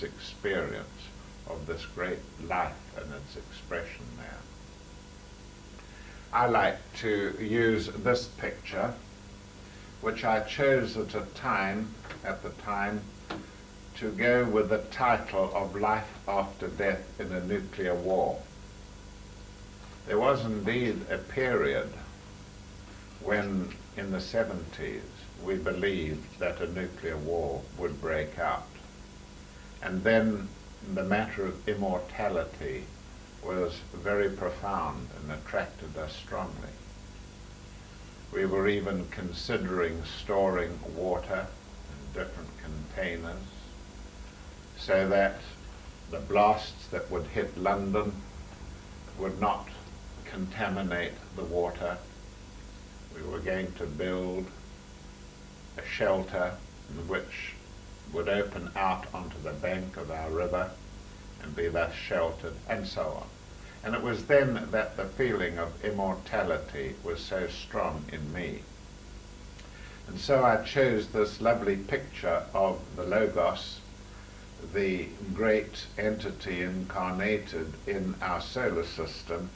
S1: experience of this great life and its expression there. I like to use this picture, which I chose at the time, to go with the title of Life After Death in a Nuclear War. There was indeed a period when in the 70s we believed that a nuclear war would break out. And then the matter of immortality was very profound and attracted us strongly. We were even considering storing water in different containers so that the blasts that would hit London would not contaminate the water. We were going to build a shelter which would open out onto the bank of our river and be thus sheltered, and so on. And it was then that the feeling of immortality was so strong in me. And so I chose this lovely picture of the Logos, the great entity incarnated in our solar system,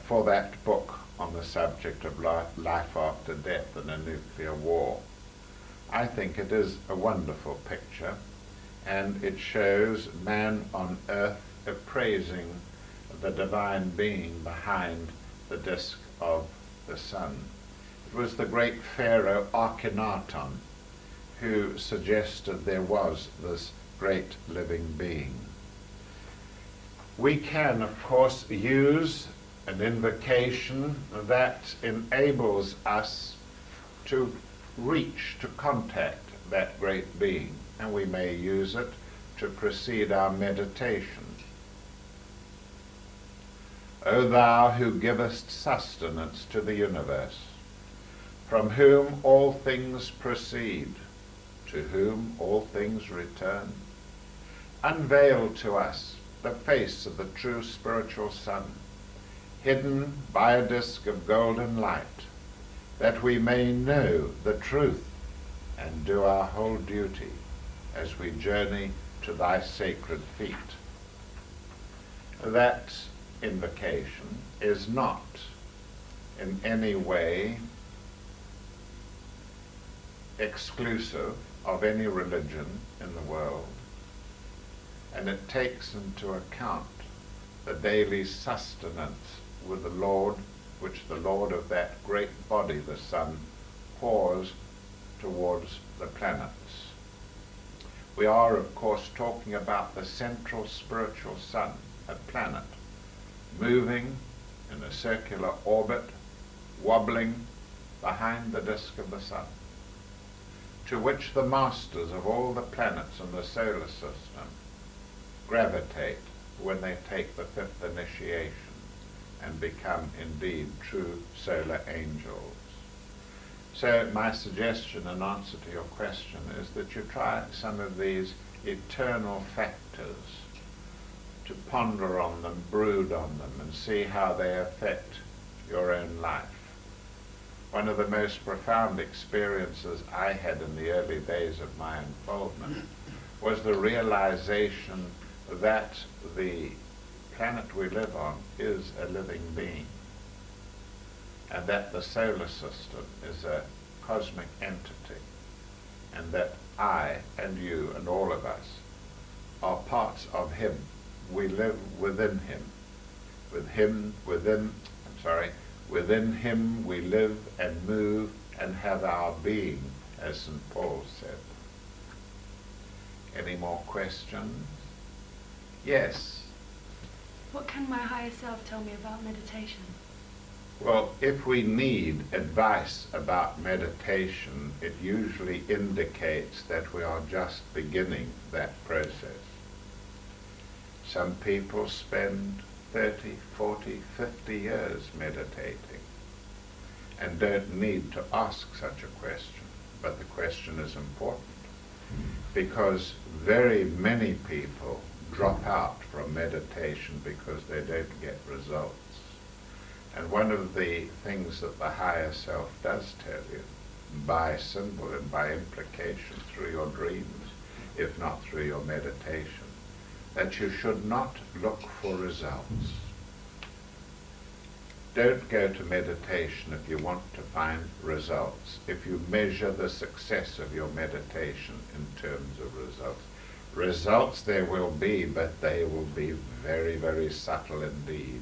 S1: for that book on the subject of life after death and a nuclear war. I think it is a wonderful picture, and it shows man on earth appraising the divine being behind the disk of the sun. It was the great pharaoh Akhenaten who suggested there was this great living being. We can, of course, use an invocation that enables us to reach, to contact that great being, and we may use it to precede our meditation. O thou who givest sustenance to the universe, from whom all things proceed, to whom all things return, unveil to us the face of the true spiritual sun, hidden by a disk of golden light, that we may know the truth and do our whole duty as we journey to thy sacred feet. That invocation is not in any way exclusive of any religion in the world, and it takes into account the daily sustenance with the Lord, which the Lord of that great body, the sun, pours towards the planets. We are, of course, talking about the central spiritual sun, a planet, moving in a circular orbit, wobbling behind the disk of the sun, to which the masters of all the planets in the solar system gravitate when they take the fifth initiation and become indeed true solar angels. So my suggestion in answer to your question is that you try some of these eternal factors, to ponder on them, brood on them, and see how they affect your own life. One of the most profound experiences I had in the early days of my unfoldment was the realization that the planet we live on is a living being, and that the solar system is a cosmic entity, and that I and you and all of us are parts of him. We live within him. Within him we live and move and have our being, as St. Paul said. Any more questions? Yes.
S3: What can my higher self tell me about meditation?
S1: Well, if we need advice about meditation, it usually indicates that we are just beginning that process. Some people spend 30, 40, 50 years meditating and don't need to ask such a question, but the question is important because very many people drop out from meditation because they don't get results. And one of the things that the higher self does tell you, by symbol and by implication through your dreams, if not through your meditation, that you should not look for results. Don't go to meditation if you want to find results, if you measure the success of your meditation in terms of results. Results there will be, but they will be very, very subtle indeed.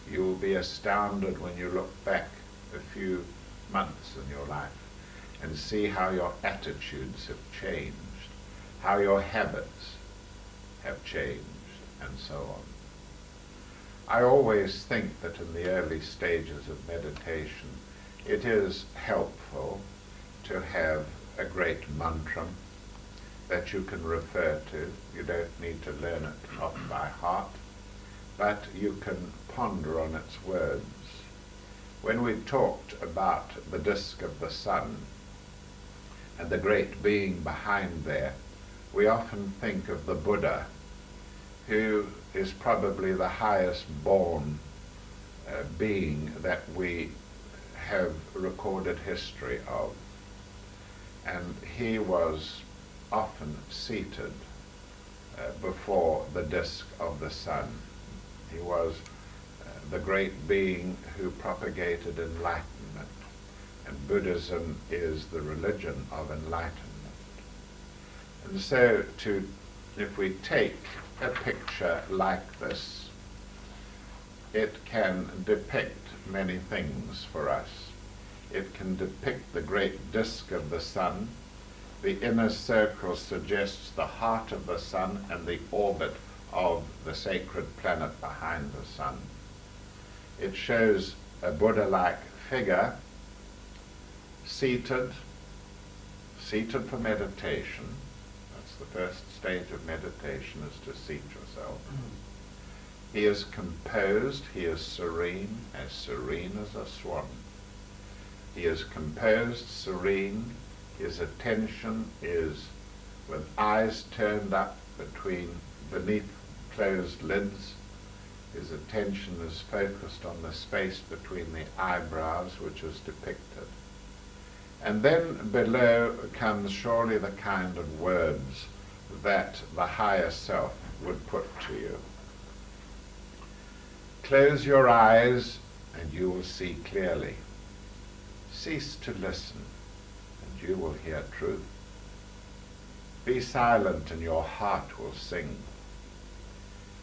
S1: You will be astounded when you look back a few months in your life and see how your attitudes have changed, how your habits have changed, and so on. I always think that in the early stages of meditation, it is helpful to have a great mantra that you can refer to. You don't need to learn it off by heart, but you can ponder on its words. When we talked about the disk of the sun and the great being behind there, we often think of the Buddha, who is probably the highest born being that we have recorded history of. And he was often seated before the disk of the sun. He was the great being who propagated enlightenment, and Buddhism is the religion of enlightenment. And so if we take a picture like this, it can depict many things for us. It can depict the great disk of the sun. The inner circle suggests the heart of the sun and the orbit of the sacred planet behind the sun. It shows a Buddha-like figure seated for meditation. That's the first stage of meditation, is to seat yourself. He is composed, he is serene as a swan. He is composed, serene. His attention is with eyes turned up beneath closed lids. His attention is focused on the space between the eyebrows, which is depicted. And then below comes surely the kind of words that the higher self would put to you. Close your eyes and you will see clearly. Cease to listen and you will hear truth. Be silent and your heart will sing.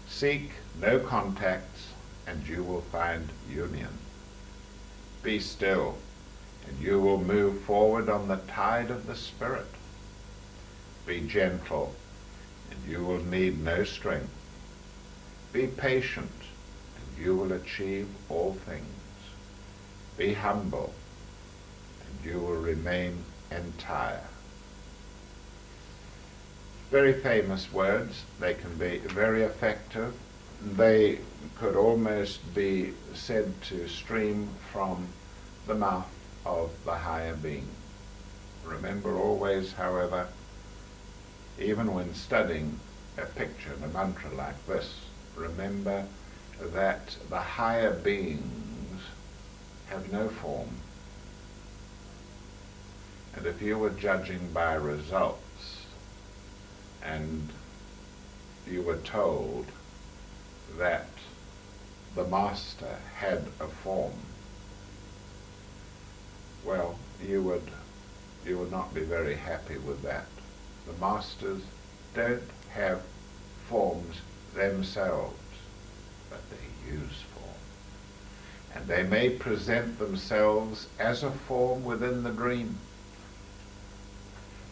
S1: Seek no contacts and you will find union. Be still and you will move forward on the tide of the Spirit. Be gentle and you will need no strength. Be patient and you will achieve all things. Be humble and you will remain entire. Very famous words. They can be very effective. They could almost be said to stream from the mouth of the higher being. Remember always, however, even when studying a picture and a mantra like this, remember that the higher beings have no form. And if you were judging by results, and you were told that the master had a form, well, you would not be very happy with that. The masters don't have forms themselves, but they use form. And they may present themselves as a form within the dream,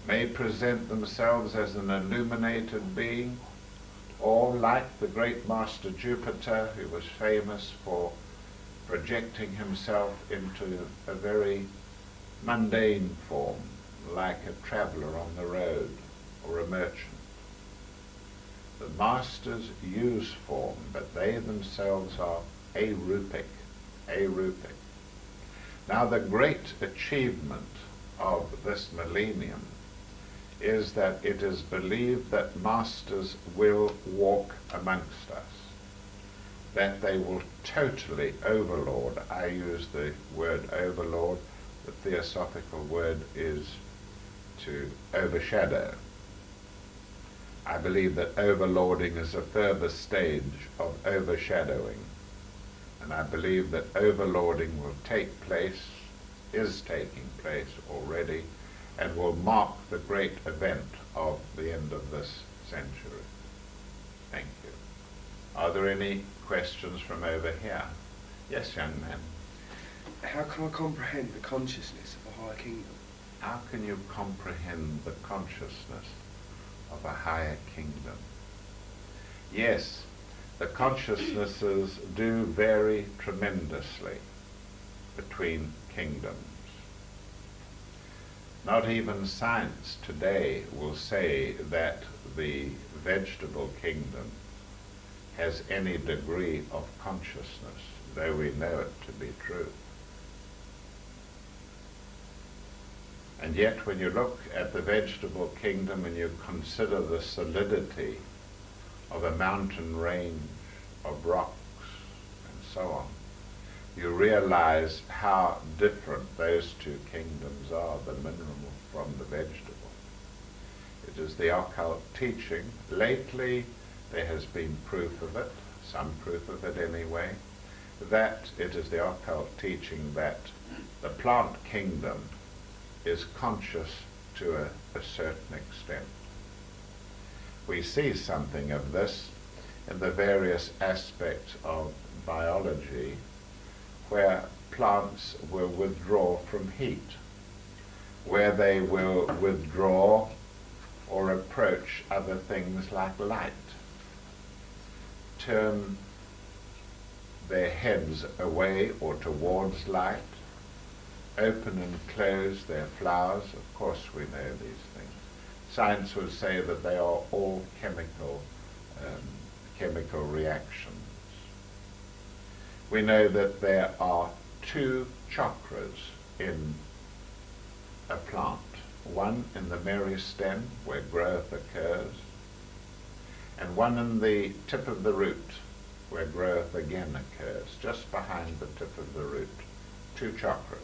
S1: may present themselves as an illuminated being, or like the great master Jupiter, who was famous for projecting himself into a very mundane form, like a traveler on the road or a merchant. The masters use form, but they themselves are arupic. Now the great achievement of this millennium is that it is believed that masters will walk amongst us, that they will totally overlord. I use the word overlord. The theosophical word is to overshadow. I believe that overlording is a further stage of overshadowing, and I believe that overlording will take place, is taking place already, and will mark the great event of the end of this century. Thank you. Are there any questions from over here? Yes, young man.
S4: how can I comprehend the consciousness of a higher kingdom?
S1: How can you comprehend the consciousness of a higher kingdom? Yes, the consciousnesses do vary tremendously between kingdoms. Not even science today will say that the vegetable kingdom has any degree of consciousness, though we know it to be true. And yet when you look at the vegetable kingdom and you consider the solidity of a mountain range of rocks and so on, you realize how different those two kingdoms are, the mineral from the vegetable. It is the occult teaching. Lately there has been proof of it, some proof of it anyway, that it is the occult teaching that the plant kingdom is conscious to a certain extent. We see something of this in the various aspects of biology where plants will withdraw from heat, where they will withdraw or approach other things like light, turn their heads away or towards light, open and close their flowers. Of course we know these things. Science would say that they are all chemical reactions. We know that there are two chakras in a plant. One in the meristem, where growth occurs, and one in the tip of the root, where growth again occurs, just behind the tip of the root. Two chakras.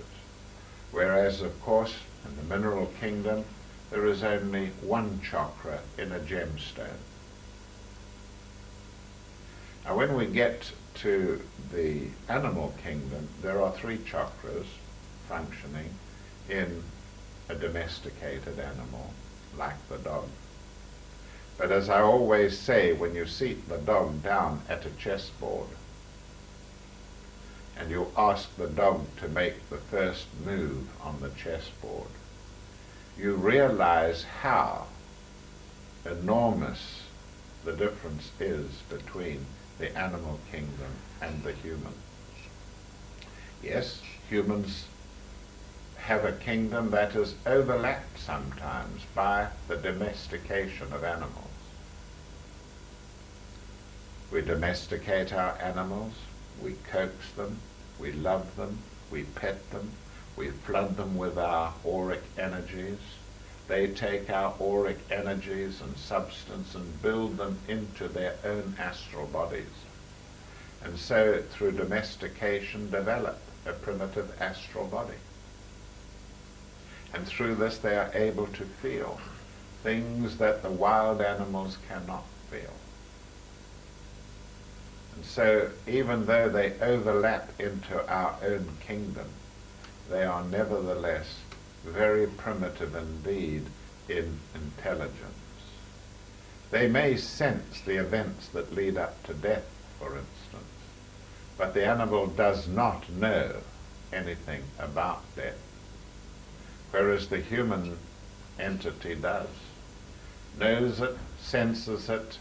S1: Whereas, of course, in the mineral kingdom, there is only one chakra in a gemstone. Now, when we get to the animal kingdom, there are three chakras functioning in a domesticated animal, like the dog. But as I always say, when you seat the dog down at a chessboard and you ask the dog to make the first move on the chessboard, you realize how enormous the difference is between the animal kingdom and the human. Yes, humans have a kingdom that is overlapped sometimes by the domestication of animals. We domesticate our animals, we coax them, we love them, we pet them, we flood them with our auric energies. They take our auric energies and substance and build them into their own astral bodies. And so, through domestication, develop a primitive astral body. And through this they are able to feel things that the wild animals cannot feel. And so, even though they overlap into our own kingdom, they are nevertheless very primitive indeed in intelligence. They may sense the events that lead up to death, for instance, but the animal does not know anything about death, whereas the human entity does. Knows it, senses it,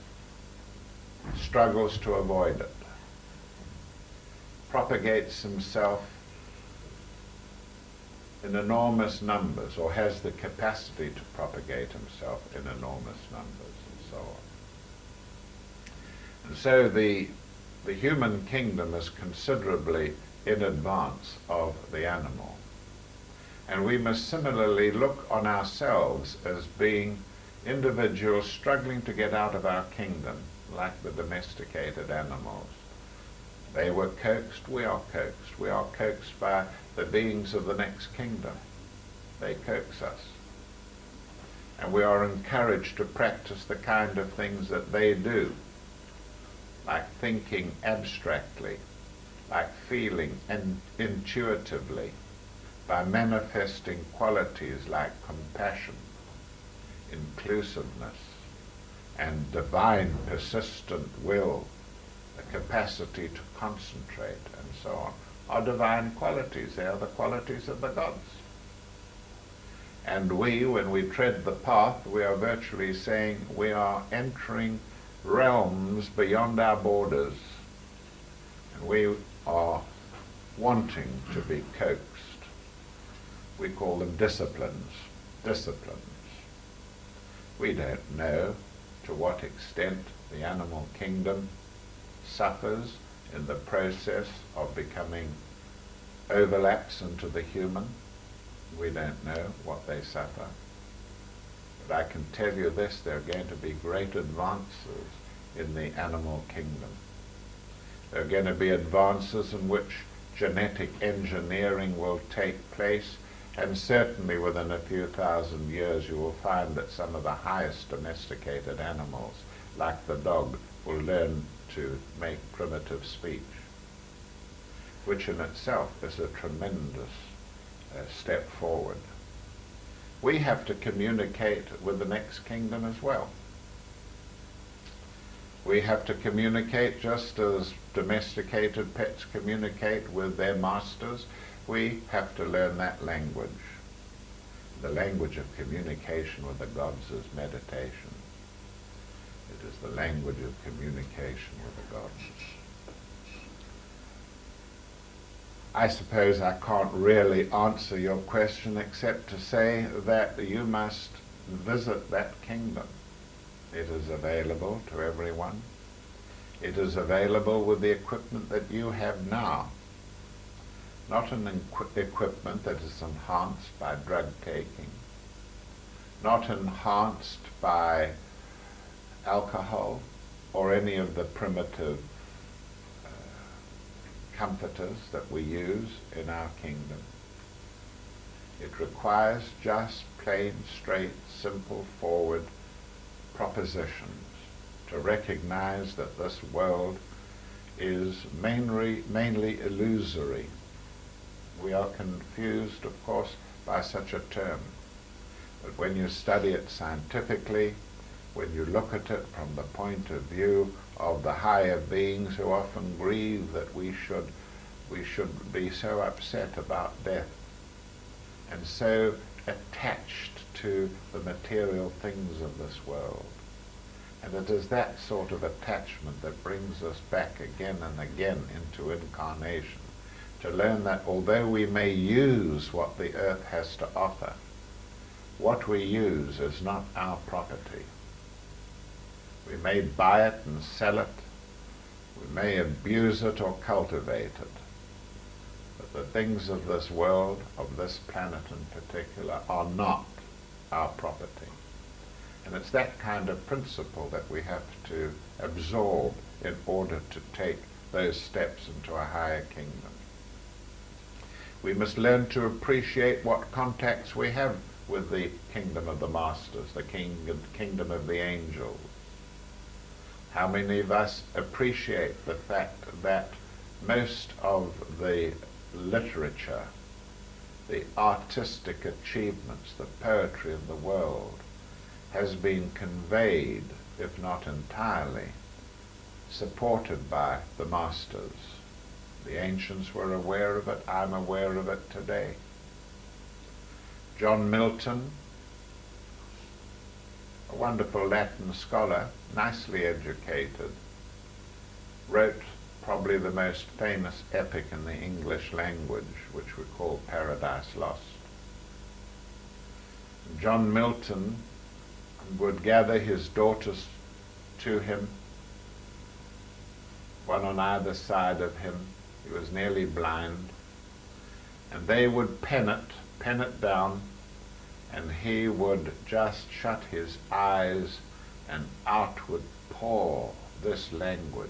S1: struggles to avoid it, propagates himself in enormous numbers, or has the capacity to propagate himself in enormous numbers, and so on. And so the human kingdom is considerably in advance of the animal. And we must similarly look on ourselves as being individuals struggling to get out of our kingdom, like the domesticated animals. They were coaxed, we are coaxed. We are coaxed by the beings of the next kingdom. They coax us. And we are encouraged to practice the kind of things that they do, like thinking abstractly, like feeling intuitively, by manifesting qualities like compassion, inclusiveness, and divine persistent will, the capacity to concentrate, and so on. are divine qualities. They are the qualities of the gods. And we, when we tread the path, we are virtually saying we are entering realms beyond our borders. And we are wanting to be coaxed. We call them disciplines. Disciplines. We don't know to what extent the animal kingdom suffers in the process of becoming overlaps into the human. We don't know what they suffer. But I can tell you this, there are going to be great advances in the animal kingdom. There are going to be advances in which genetic engineering will take place, and certainly within a few thousand years you will find that some of the highest domesticated animals, like the dog, will learn to make primitive speech, which in itself is a tremendous step forward. We have to communicate with the next kingdom as well. We have to communicate just as domesticated pets communicate with their masters. We have to learn that language. The language of communication with the gods is meditation. It is the language of communication with the gods. I suppose I can't really answer your question except to say that you must visit that kingdom. It is available to everyone. It is available with the equipment that you have now. Not an equipment that is enhanced by drug taking, not enhanced by alcohol or any of the primitive comforters that we use in our kingdom. It requires just plain, straight, simple, forward propositions to recognize that this world is mainly illusory. We are confused, of course, by such a term. But when you study it scientifically, when you look at it from the point of view of the higher beings who often grieve that we should be so upset about death and so attached to the material things of this world. And it is that sort of attachment that brings us back again and again into incarnation, to learn that although we may use what the earth has to offer, what we use is not our property. We may buy it and sell it, we may abuse it or cultivate it, but the things of this world, of this planet in particular, are not our property. And it's that kind of principle that we have to absorb in order to take those steps into a higher kingdom. We must learn to appreciate what contacts we have with the kingdom of the masters, the kingdom of the angels. How many of us appreciate the fact that most of the literature, the artistic achievements, the poetry of the world has been conveyed, if not entirely, supported by the masters. The ancients were aware of it, I'm aware of it today. John Milton, a wonderful Latin scholar, nicely educated, wrote probably the most famous epic in the English language, which we call Paradise Lost. John Milton would gather his daughters to him, one on either side of him. He was nearly blind, and they would pen it down, and he would just shut his eyes, and out would pour this language,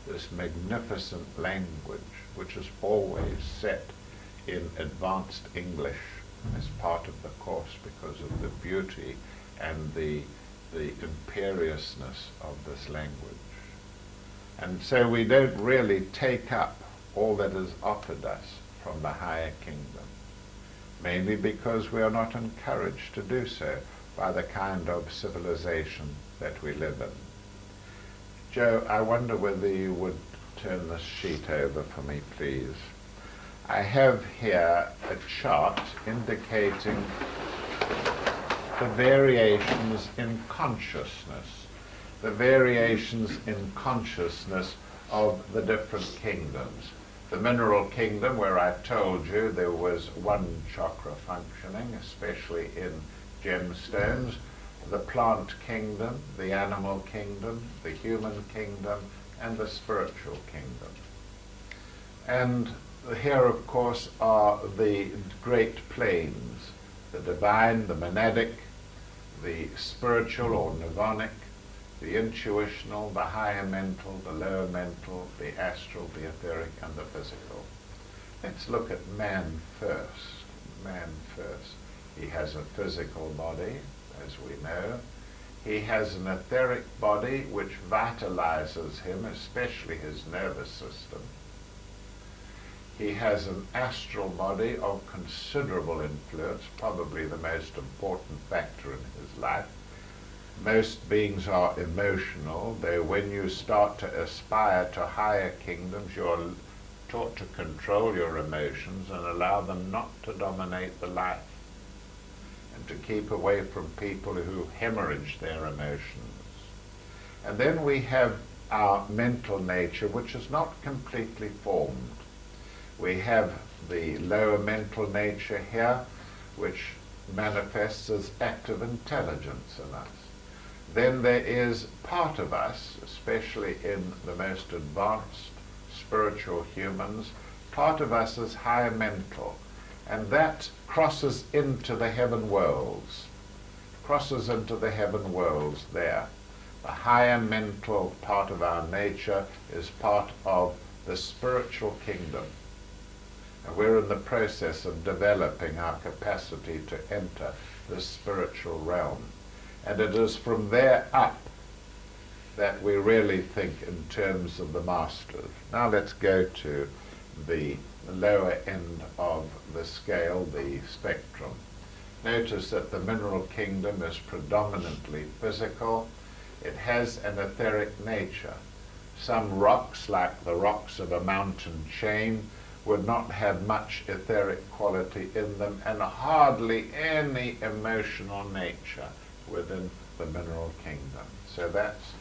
S1: this magnificent language, which is always set in advanced English as part of the course because of the beauty and the imperiousness of this language. And so we don't really take up all that is offered us from the higher kingdom, mainly because we are not encouraged to do so by the kind of civilization that we live in. Joe, I wonder whether you would turn this sheet over for me, please. I have here a chart indicating the variations in consciousness, the variations in consciousness of the different kingdoms. The mineral kingdom, where I told you there was one chakra functioning, especially in gemstones, the plant kingdom, the animal kingdom, the human kingdom, and the spiritual kingdom. And here, of course, are the great planes, the divine, the monadic, the spiritual or nirvanic, the intuitional, the higher mental, the lower mental, the astral, the etheric, and the physical. Let's look at man first. Man first. He has a physical body, as we know. He has an etheric body which vitalizes him, especially his nervous system. He has an astral body of considerable influence, probably the most important factor in his life. Most beings are emotional, though when you start to aspire to higher kingdoms, you're taught to control your emotions and allow them not to dominate the life, and to keep away from people who hemorrhage their emotions. And then we have our mental nature, which is not completely formed. We have the lower mental nature here, which manifests as active intelligence in us. Then there is part of us, especially in the most advanced spiritual humans, part of us is higher mental, and that crosses into the heaven worlds, there. The higher mental part of our nature is part of the spiritual kingdom. And we're in the process of developing our capacity to enter the spiritual realm. And it is from there up that we really think in terms of the masters. Now let's go to the lower end of the scale, the spectrum. Notice that the mineral kingdom is predominantly physical. It has an etheric nature. Some rocks, like the rocks of a mountain chain, would not have much etheric quality in them, and hardly any emotional nature within the mineral kingdom. So that's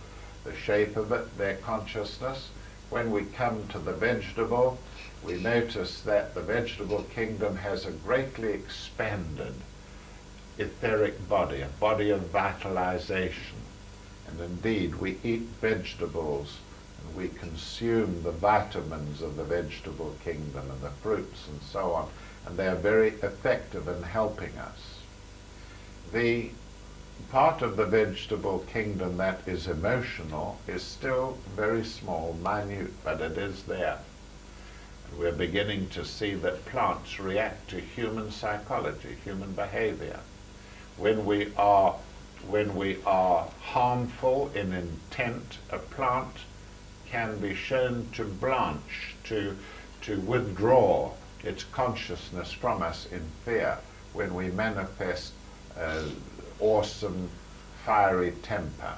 S1: the shape of it, their consciousness. When we come to the vegetable, we notice that the vegetable kingdom has a greatly expanded etheric body, a body of vitalization. And indeed, we eat vegetables and we consume the vitamins of the vegetable kingdom and the fruits and so on, and they are very effective in helping us. The part of the vegetable kingdom that is emotional is still very small, minute, but it is there. And we're beginning to see that plants react to human psychology, human behavior. When we are harmful in intent, a plant can be shown to blanch, to withdraw its consciousness from us in fear when we manifest awesome fiery temper.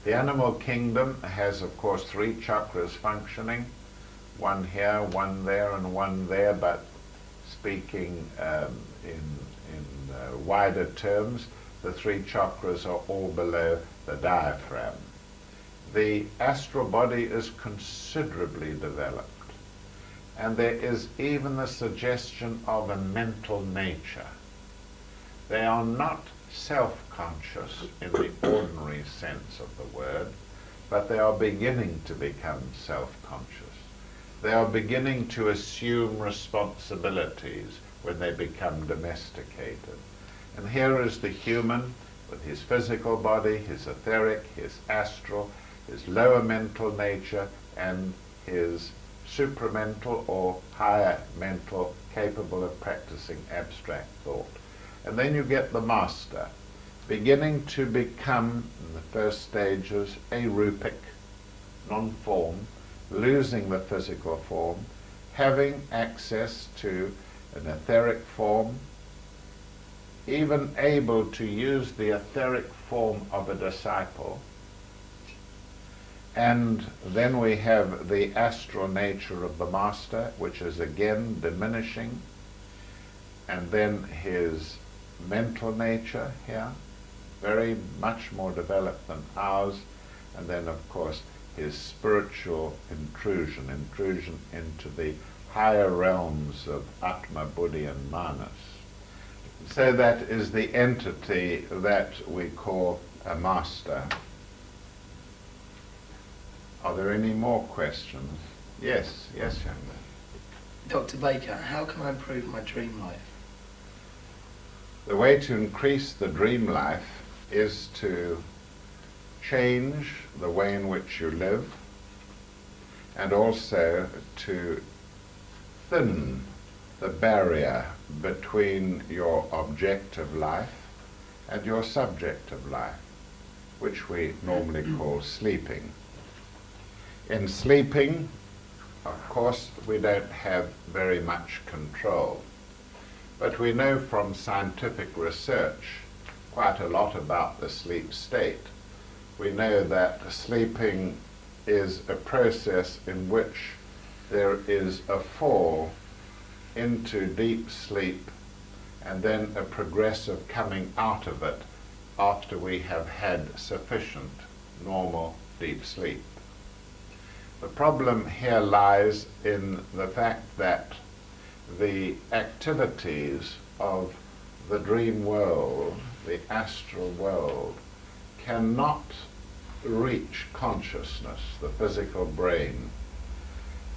S1: The animal kingdom has, of course, 3 chakras functioning, one here, one there, and one there, but speaking in wider terms, the 3 chakras are all below the diaphragm. The astral body is considerably developed, and there is even the suggestion of a mental nature. They are not self-conscious in the ordinary sense of the word, but they are beginning to become self-conscious. They are beginning to assume responsibilities when they become domesticated. And here is the human with his physical body, his etheric, his astral, his lower mental nature, and his supramental or higher mental, capable of practicing abstract thought. And then you get the master, beginning to become, in the first stages, arupic, non-form, losing the physical form, having access to an etheric form, even able to use the etheric form of a disciple, And then we have the astral nature of the master, which is again diminishing, and then his mental nature here, very much more developed than ours, and then of course his spiritual intrusion into the higher realms of Atma, Buddhi and Manas. So that is the entity that we call a master. Are there any more questions? Yes, yes, young man.
S5: Dr. Baker, how can I improve my dream life?
S1: The way to increase the dream life is to change the way in which you live, and also to thin the barrier between your objective life and your subjective life, which we normally call sleeping. In sleeping, of course, we don't have very much control, but we know from scientific research quite a lot about the sleep state. We know that sleeping is a process in which there is a fall into deep sleep and then a progressive coming out of it after we have had sufficient normal deep sleep. The problem here lies in the fact that the activities of the dream world, the astral world, cannot reach consciousness, the physical brain.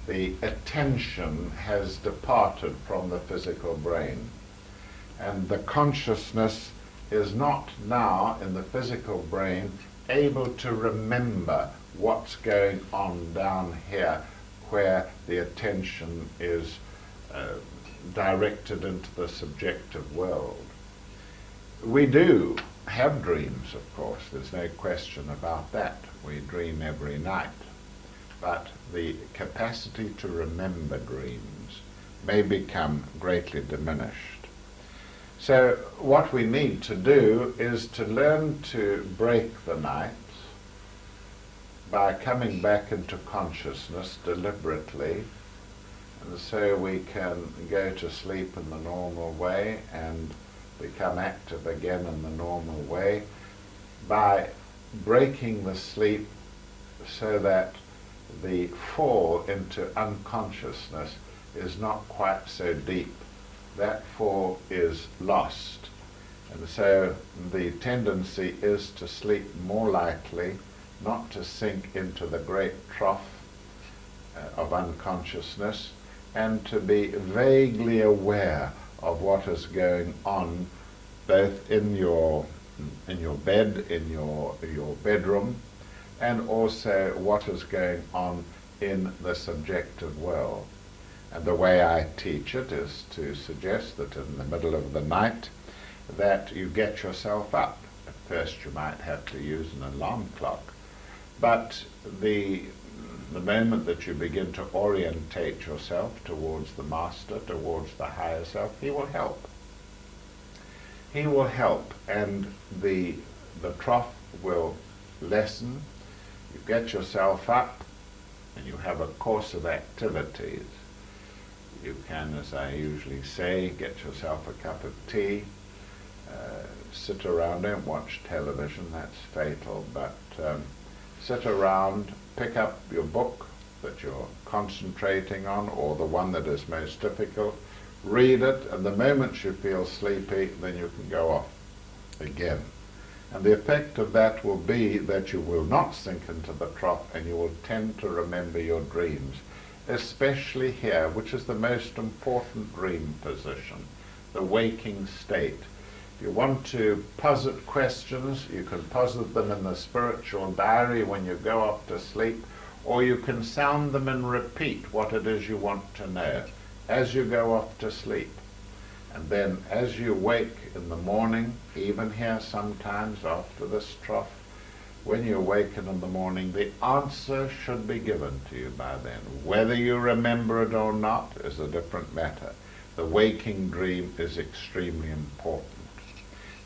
S1: The attention has departed from the physical brain, and the consciousness is not now in the physical brain able to remember what's going on down here where the attention is directed into the subjective world. We do have dreams, of course, there's no question about that. We dream every night. But the capacity to remember dreams may become greatly diminished. So what we need to do is to learn to break the night by coming back into consciousness deliberately, and so we can go to sleep in the normal way and become active again in the normal way by breaking the sleep so that the fall into unconsciousness is not quite so deep. That fall is lost. And so the tendency is to sleep more lightly, not to sink into the great trough of unconsciousness, and to be vaguely aware of what is going on both in your bed, in your bedroom, and also what is going on in the subjective world. And the way I teach it is to suggest that in the middle of the night that you get yourself up. At first you might have to use an alarm clock, but the moment that you begin to orientate yourself towards the master, towards the higher self, he will help. He will help, and the trough will lessen. You get yourself up and you have a course of activities. You can, as I usually say, get yourself a cup of tea, sit around, don't watch television, that's fatal, but sit around, pick up your book that you're concentrating on, or the one that is most difficult, read it, and the moment you feel sleepy, then you can go off again. And the effect of that will be that you will not sink into the trough, and you will tend to remember your dreams, especially here, which is the most important dream position, the waking state. If you want to posit questions, you can posit them in the spiritual diary when you go off to sleep, or you can sound them and repeat what it is you want to know as you go off to sleep. And then as you wake in the morning, even here sometimes after this trough, when you awaken in the morning, the answer should be given to you by then. Whether you remember it or not is a different matter. The waking dream is extremely important.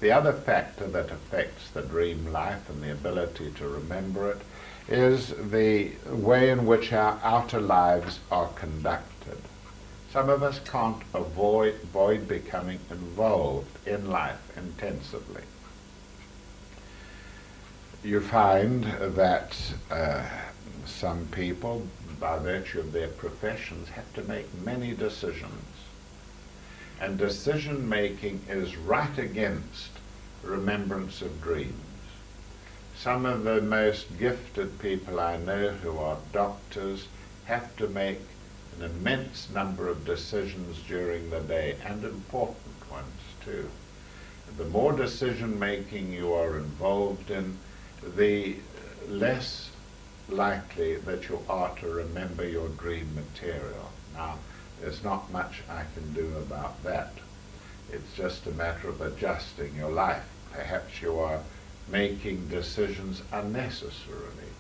S1: The other factor that affects the dream life and the ability to remember it is the way in which our outer lives are conducted. Some of us can't avoid becoming involved in life intensively. You find that some people, by virtue of their professions, have to make many decisions. And decision-making is right against remembrance of dreams. Some of the most gifted people I know who are doctors have to make an immense number of decisions during the day, and important ones too. The more decision-making you are involved in, the less likely that you are to remember your dream material. Now, there's not much I can do about that. It's just a matter of adjusting your life. Perhaps you are making decisions unnecessarily,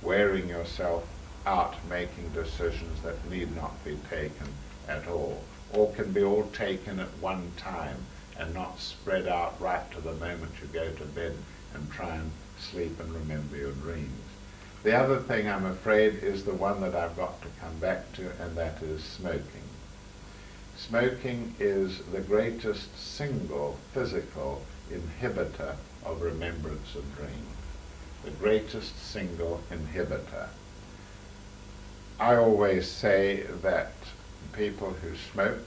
S1: wearing yourself out, making decisions that need not be taken at all, or can be all taken at one time and not spread out right to the moment you go to bed and try and sleep and remember your dreams. The other thing, I'm afraid, is the one that I've got to come back to, and that is smoking. Smoking is the greatest single physical inhibitor of remembrance of dreams. The greatest single inhibitor. I always say that people who smoke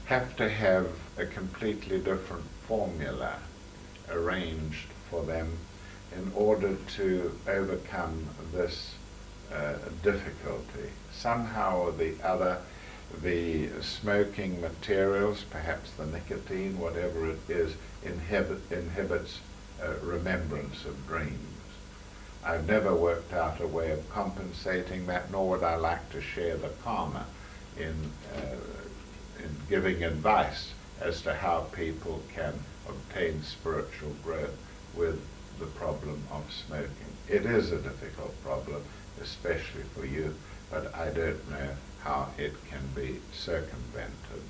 S1: have to have a completely different formula arranged for them in order to overcome this difficulty. Somehow or the other, the smoking materials, perhaps the nicotine, whatever it is, inhibits remembrance of dreams. I've never worked out a way of compensating that, nor would I like to share the karma in giving advice as to how people can obtain spiritual growth with the problem of smoking. It is a difficult problem, especially for you, but I don't know how it can be circumvented.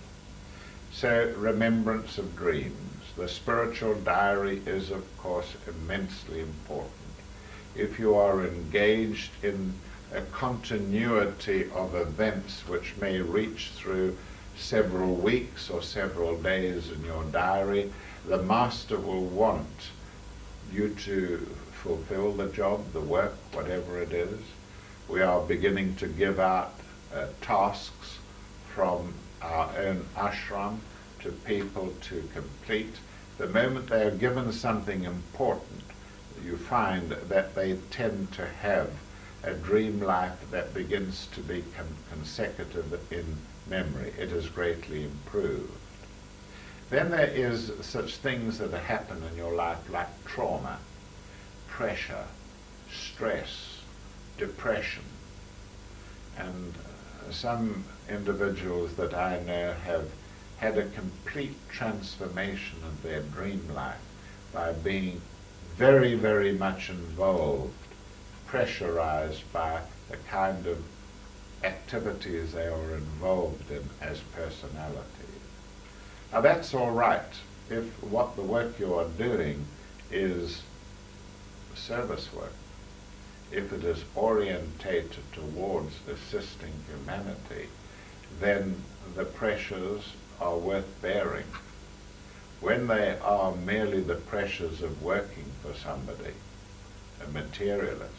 S1: So, remembrance of dreams. The spiritual diary is, of course, immensely important. If you are engaged in a continuity of events which may reach through several weeks or several days in your diary, the master will want you to fulfill the job, the work, whatever it is. We are beginning to give out tasks from our own ashram to people to complete. The moment they are given something important, you find that they tend to have a dream life that begins to be consecutive in memory. It is greatly improved. Then there is such things that happen in your life like trauma, pressure, stress, depression. And some individuals that I know have had a complete transformation of their dream life by being very, very much involved, pressurized by the kind of activities they are involved in as personalities. Now that's all right if what the work you are doing is service work. If it is orientated towards assisting humanity, then the pressures are worth bearing. When they are merely the pressures of working for somebody, a materialist,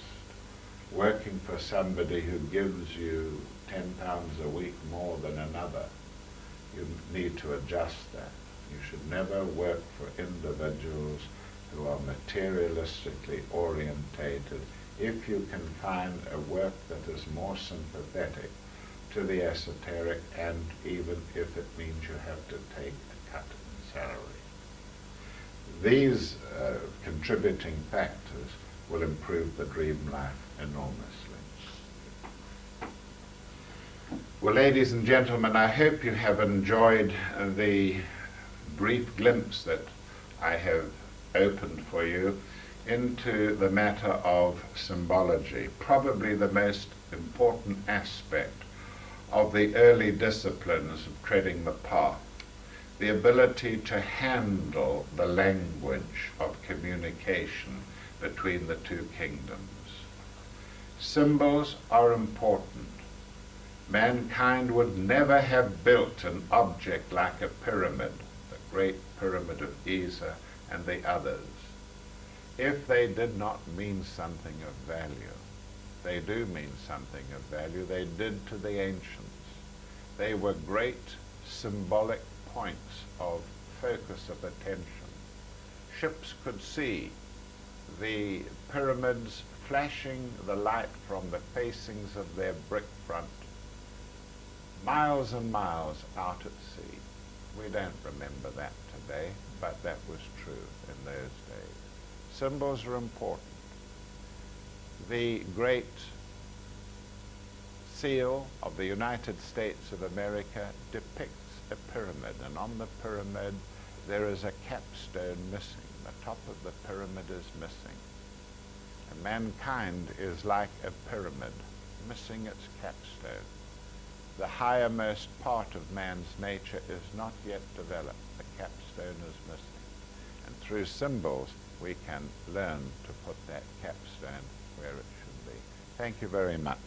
S1: working for somebody who gives you £10 a week more than another, you need to adjust that. You should never work for individuals who are materialistically orientated if you can find a work that is more sympathetic to the esoteric, and even if it means you have to take a cut in salary. These contributing factors will improve the dream life enormously. Well, ladies and gentlemen, I hope you have enjoyed the brief glimpse that I have opened for you into the matter of symbology, probably the most important aspect of the early disciplines of treading the path, the ability to handle the language of communication between the two kingdoms. Symbols are important. Mankind would never have built an object like a pyramid, the Great Pyramid of Giza and the others, if they did not mean something of value. They do mean something of value. They did to the ancients. They were great symbolic points of focus of attention. Ships could see the pyramids flashing the light from the facings of their brick front miles and miles out at sea. We don't remember that today, but that was true in those days. Symbols are important. The great seal of the United States of America depicts a pyramid, and on the pyramid there is a capstone missing. The top of the pyramid is missing. And mankind is like a pyramid, missing its capstone. The highermost part of man's nature is not yet developed. The capstone is missing. And through symbols, we can learn to put that capstone where it should be. Thank you very much.